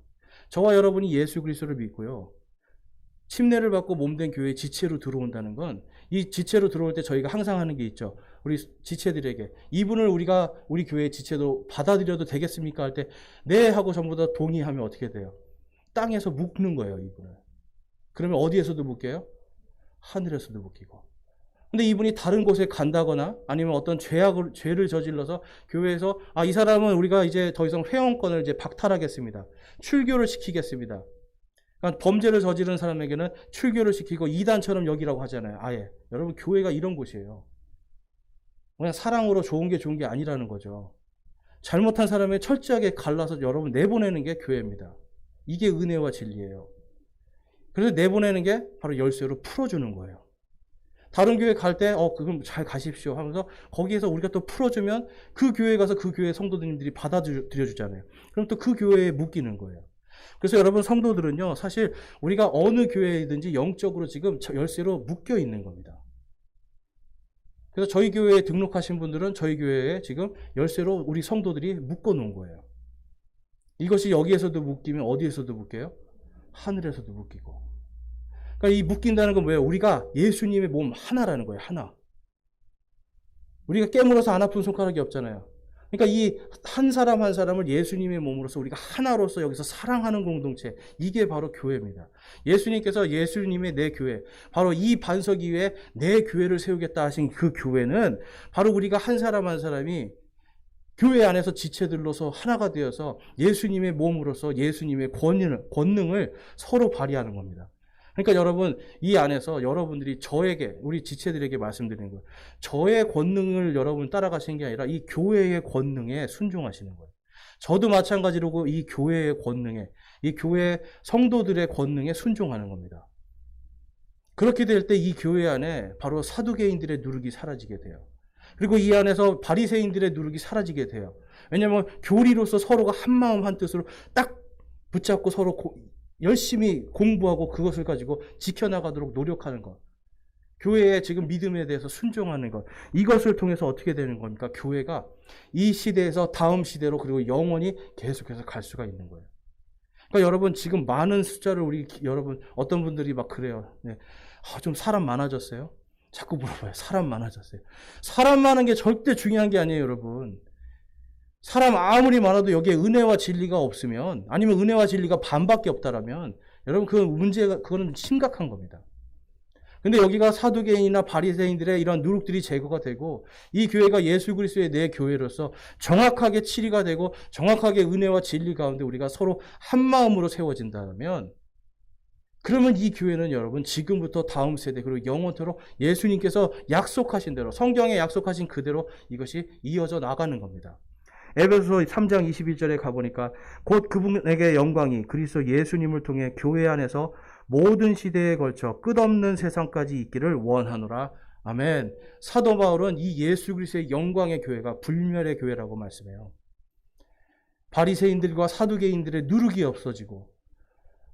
저와 여러분이 예수 그리스도를 믿고요. 침례를 받고 몸된 교회에 지체로 들어온다는 건 이 지체로 들어올 때 저희가 항상 하는 게 있죠. 우리 지체들에게 이분을 우리가 우리 교회의 지체도 받아들여도 되겠습니까? 할 때 네 하고 전부 다 동의하면 어떻게 돼요? 땅에서 묶는 거예요, 이분을. 그러면 어디에서도 묶여요? 하늘에서도 묶이고. 근데 이분이 다른 곳에 간다거나 아니면 어떤 죄를 저질러서 교회에서 이 사람은 우리가 이제 더 이상 회원권을 이제 박탈하겠습니다. 출교를 시키겠습니다. 그러니까 범죄를 저지른 사람에게는 출교를 시키고 이단처럼 여기라고 하잖아요. 아예. 여러분 교회가 이런 곳이에요. 그냥 사랑으로 좋은 게 아니라는 거죠. 잘못한 사람을 철저하게 갈라서 여러분 내보내는 게 교회입니다. 이게 은혜와 진리예요. 그래서 내보내는 게 바로 열쇠로 풀어주는 거예요. 다른 교회 갈 때 그럼 잘 가십시오 하면서 거기에서 우리가 또 풀어주면 그 교회에 가서 그 교회 성도님들이 받아들여주잖아요. 그럼 또 그 교회에 묶이는 거예요. 그래서 여러분 성도들은요, 사실 우리가 어느 교회이든지 영적으로 지금 열쇠로 묶여 있는 겁니다. 그래서 저희 교회에 등록하신 분들은 저희 교회에 지금 열쇠로 우리 성도들이 묶어 놓은 거예요. 이것이 여기에서도 묶이면 어디에서도 묶여요? 하늘에서도 묶이고. 그러니까 이 묶인다는 건 뭐예요? 우리가 예수님의 몸 하나라는 거예요. 하나. 우리가 깨물어서 안 아픈 손가락이 없잖아요. 그러니까 이 한 사람 한 사람을 예수님의 몸으로서 우리가 하나로서 여기서 사랑하는 공동체, 이게 바로 교회입니다. 예수님께서 예수님의 내 교회, 바로 이 반석 위에 내 교회를 세우겠다 하신 그 교회는 바로 우리가 한 사람 한 사람이 교회 안에서 지체들로서 하나가 되어서 예수님의 몸으로서 예수님의 권능을 서로 발휘하는 겁니다. 그러니까 여러분, 이 안에서 여러분들이 저에게, 우리 지체들에게 말씀드리는 거예요. 저의 권능을 여러분 따라가시는 게 아니라 이 교회의 권능에 순종하시는 거예요. 저도 마찬가지로 이 교회의 권능에, 이 교회 성도들의 권능에 순종하는 겁니다. 그렇게 될 때 이 교회 안에 바로 사두개인들의 누룩이 사라지게 돼요. 그리고 이 안에서 바리새인들의 누룩이 사라지게 돼요. 왜냐하면 교리로서 서로가 한 마음 한 뜻으로 딱 붙잡고 서로 열심히 공부하고 그것을 가지고 지켜나가도록 노력하는 것. 교회의 지금 믿음에 대해서 순종하는 것. 이것을 통해서 어떻게 되는 겁니까? 교회가 이 시대에서 다음 시대로 그리고 영원히 계속해서 갈 수가 있는 거예요. 그러니까 여러분 지금 많은 숫자를 여러분 어떤 분들이 막 그래요. 네. 좀 사람 많아졌어요? 자꾸 물어봐요. 사람 많아졌어요. 사람 많은 게 절대 중요한 게 아니에요, 여러분. 사람 아무리 많아도 여기에 은혜와 진리가 없으면, 아니면 은혜와 진리가 반밖에 없다라면 여러분 그 문제가 그거는 심각한 겁니다. 근데 여기가 사두개인이나 바리새인들의 이런 누룩들이 제거가 되고 이 교회가 예수 그리스도의 내 교회로서 정확하게 치리가 되고 정확하게 은혜와 진리 가운데 우리가 서로 한 마음으로 세워진다면 그러면 이 교회는 여러분 지금부터 다음 세대 그리고 영원토록 예수님께서 약속하신 대로 성경에 약속하신 그대로 이것이 이어져 나가는 겁니다. 에베소 3장 21절에 가보니까 곧 그분에게 영광이 그리스도 예수님을 통해 교회 안에서 모든 시대에 걸쳐 끝없는 세상까지 있기를 원하노라. 아멘. 사도 바울은 이 예수 그리스도의 영광의 교회가 불멸의 교회라고 말씀해요. 바리새인들과 사두개인들의 누룩이 없어지고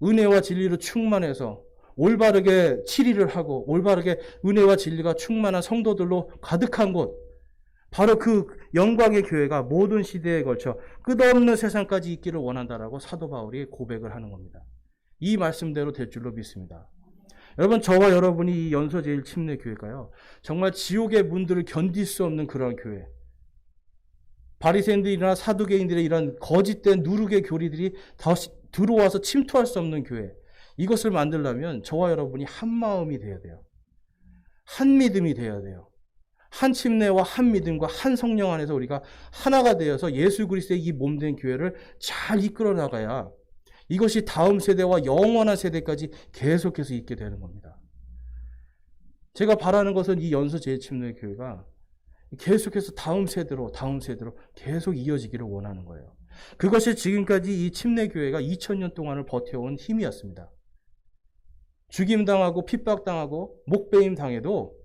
은혜와 진리로 충만해서 올바르게 치리를 하고 올바르게 은혜와 진리가 충만한 성도들로 가득한 곳, 바로 그 영광의 교회가 모든 시대에 걸쳐 끝없는 세상까지 있기를 원한다라고 사도 바울이 고백을 하는 겁니다. 이 말씀대로 될 줄로 믿습니다. 여러분, 저와 여러분이 이 연서제일침례교회가요, 정말 지옥의 문들을 견딜 수 없는 그런 교회, 바리새인들이나 사두개인들의 이런 거짓된 누룩의 교리들이 다시 들어와서 침투할 수 없는 교회, 이것을 만들려면 저와 여러분이 한 마음이 돼야 돼요. 한 믿음이 돼야 돼요. 한 침례와 한 믿음과 한 성령 안에서 우리가 하나가 되어서 예수 그리스도의 이 몸된 교회를 잘 이끌어 나가야 이것이 다음 세대와 영원한 세대까지 계속해서 있게 되는 겁니다. 제가 바라는 것은 이 연서 제7침례교회가 계속해서 다음 세대로 계속 이어지기를 원하는 거예요. 그것이 지금까지 이 침례교회가 2000년 동안을 버텨온 힘이었습니다. 죽임당하고 핍박당하고 목배임 당해도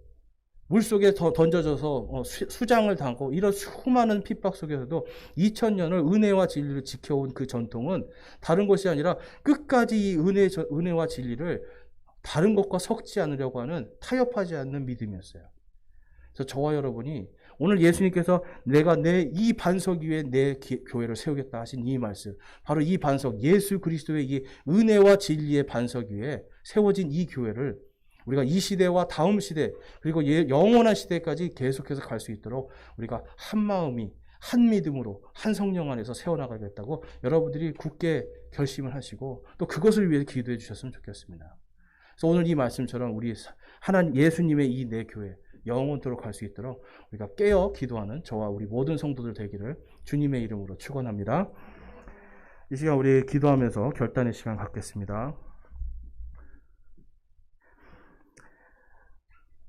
물속에 더 던져져서 수장을 당하고 이런 수많은 핍박 속에서도 2000년을 은혜와 진리를 지켜온 그 전통은 다른 것이 아니라 끝까지 이 은혜와 진리를 다른 것과 섞지 않으려고 하는 타협하지 않는 믿음이었어요. 그래서 저와 여러분이 오늘 예수님께서 내가 내 이 반석 위에 내 교회를 세우겠다 하신 이 말씀, 바로 이 반석, 예수 그리스도의 이 은혜와 진리의 반석 위에 세워진 이 교회를 우리가 이 시대와 다음 시대 그리고 영원한 시대까지 계속해서 갈 수 있도록 우리가 한 마음이 한 믿음으로 한 성령 안에서 세워나가겠다고 여러분들이 굳게 결심을 하시고 또 그것을 위해 기도해 주셨으면 좋겠습니다. 그래서 오늘 이 말씀처럼 우리 하나님 예수님의 이 내 교회 영원토록 갈 수 있도록 우리가 깨어 기도하는 저와 우리 모든 성도들 되기를 주님의 이름으로 축원합니다. 이 시간 우리 기도하면서 결단의 시간 갖겠습니다.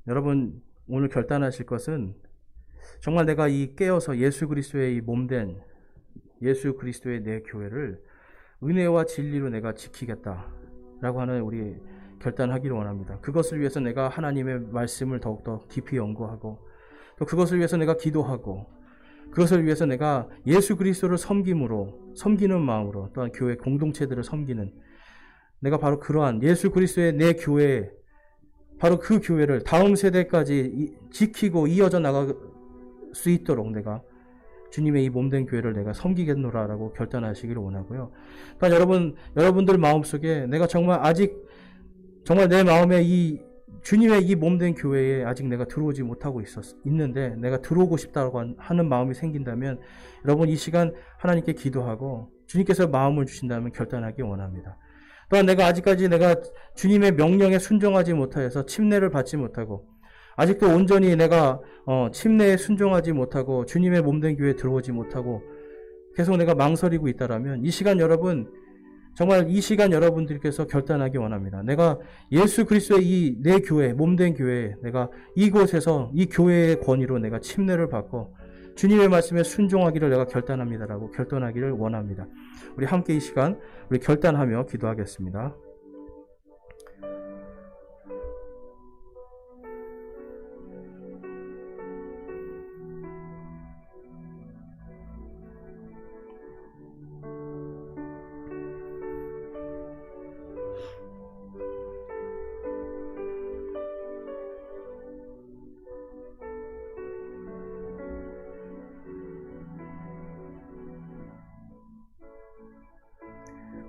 여러분, 오늘 결단하실 것은 정말 내가 이 깨어서 예수 그리스도의 이 몸된 예수 그리스도의 내 교회를 은혜와 진리로 내가 지키겠다라고 하는 우리 결단하기를 원합니다. 그것을 위해서 내가 하나님의 말씀을 더욱더 깊이 연구하고 또 그것을 위해서 내가 기도하고 그것을 위해서 내가 예수 그리스도를 섬기는 마음으로 또한 교회 공동체들을 섬기는 내가 바로 그러한 예수 그리스도의 내 교회 바로 그 교회를 다음 세대까지 지키고 이어져 나갈 수 있도록 내가 주님의 이 몸된 교회를 내가 섬기겠노라라고 결단하시기를 원하고요. 그러니까 여러분들 마음속에 내가 정말 내 마음에 이 주님의 이 몸된 교회에 아직 내가 들어오지 못하고 있는데 내가 들어오고 싶다고 하는 마음이 생긴다면 여러분 이 시간 하나님께 기도하고 주님께서 마음을 주신다면 결단하기 원합니다. 또한 아직까지 내가 주님의 명령에 순종하지 못하여서 침례를 받지 못하고 아직도 온전히 내가 침례에 순종하지 못하고 주님의 몸된 교회에 들어오지 못하고 계속 내가 망설이고 있다라면 이 시간 여러분들께서 결단하기 원합니다. 내가 예수 그리스도의 이 내 교회, 몸된 교회에 내가 이곳에서 이 교회의 권위로 내가 침례를 받고 주님의 말씀에 순종하기를 내가 결단합니다라고 결단하기를 원합니다. 우리 함께 이 시간 우리 결단하며 기도하겠습니다.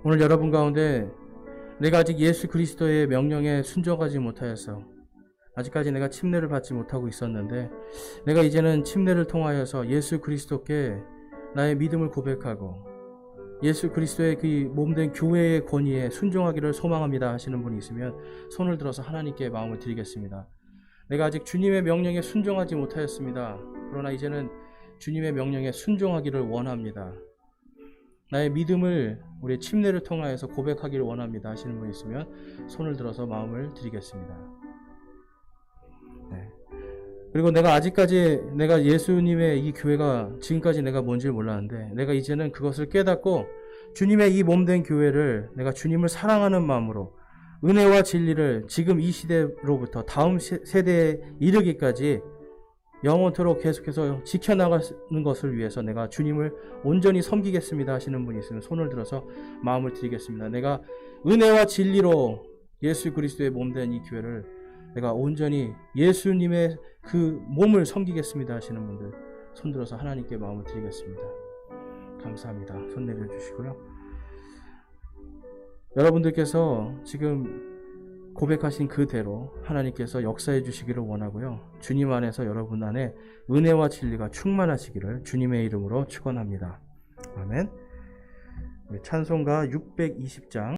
오늘 여러분 가운데 내가 아직 예수 그리스도의 명령에 순종하지 못하여서 아직까지 내가 침례를 받지 못하고 있었는데, 내가 이제는 침례를 통하여서 예수 그리스도께 나의 믿음을 고백하고 예수 그리스도의 그 몸된 교회의 권위에 순종하기를 소망합니다 하시는 분이 있으면 손을 들어서 하나님께 마음을 드리겠습니다. 내가 아직 주님의 명령에 순종하지 못하였습니다. 그러나 이제는 주님의 명령에 순종하기를 원합니다. 나의 믿음을 우리 침례를 통하여서 고백하기를 원합니다 하시는 분이 있으면 손을 들어서 마음을 드리겠습니다. 네. 그리고 내가 예수님의 이 교회가 지금까지 내가 뭔지 몰랐는데, 내가 이제는 그것을 깨닫고 주님의 이 몸된 교회를 내가 주님을 사랑하는 마음으로 은혜와 진리를 지금 이 시대로부터 다음 세대에 이르기까지 영원토록 계속해서 지켜나가는 것을 위해서 내가 주님을 온전히 섬기겠습니다 하시는 분이 있으면 손을 들어서 마음을 드리겠습니다. 내가 은혜와 진리로 예수 그리스도의 몸된 이 교회를 내가 온전히 예수님의 그 몸을 섬기겠습니다 하시는 분들 손 들어서 하나님께 마음을 드리겠습니다. 감사합니다. 손 내려주시고요. 여러분들께서 지금 고백하신 그대로 하나님께서 역사해 주시기를 원하고요. 주님 안에서 여러분 안에 은혜와 진리가 충만하시기를 주님의 이름으로 축원합니다. 아멘. 찬송가 620장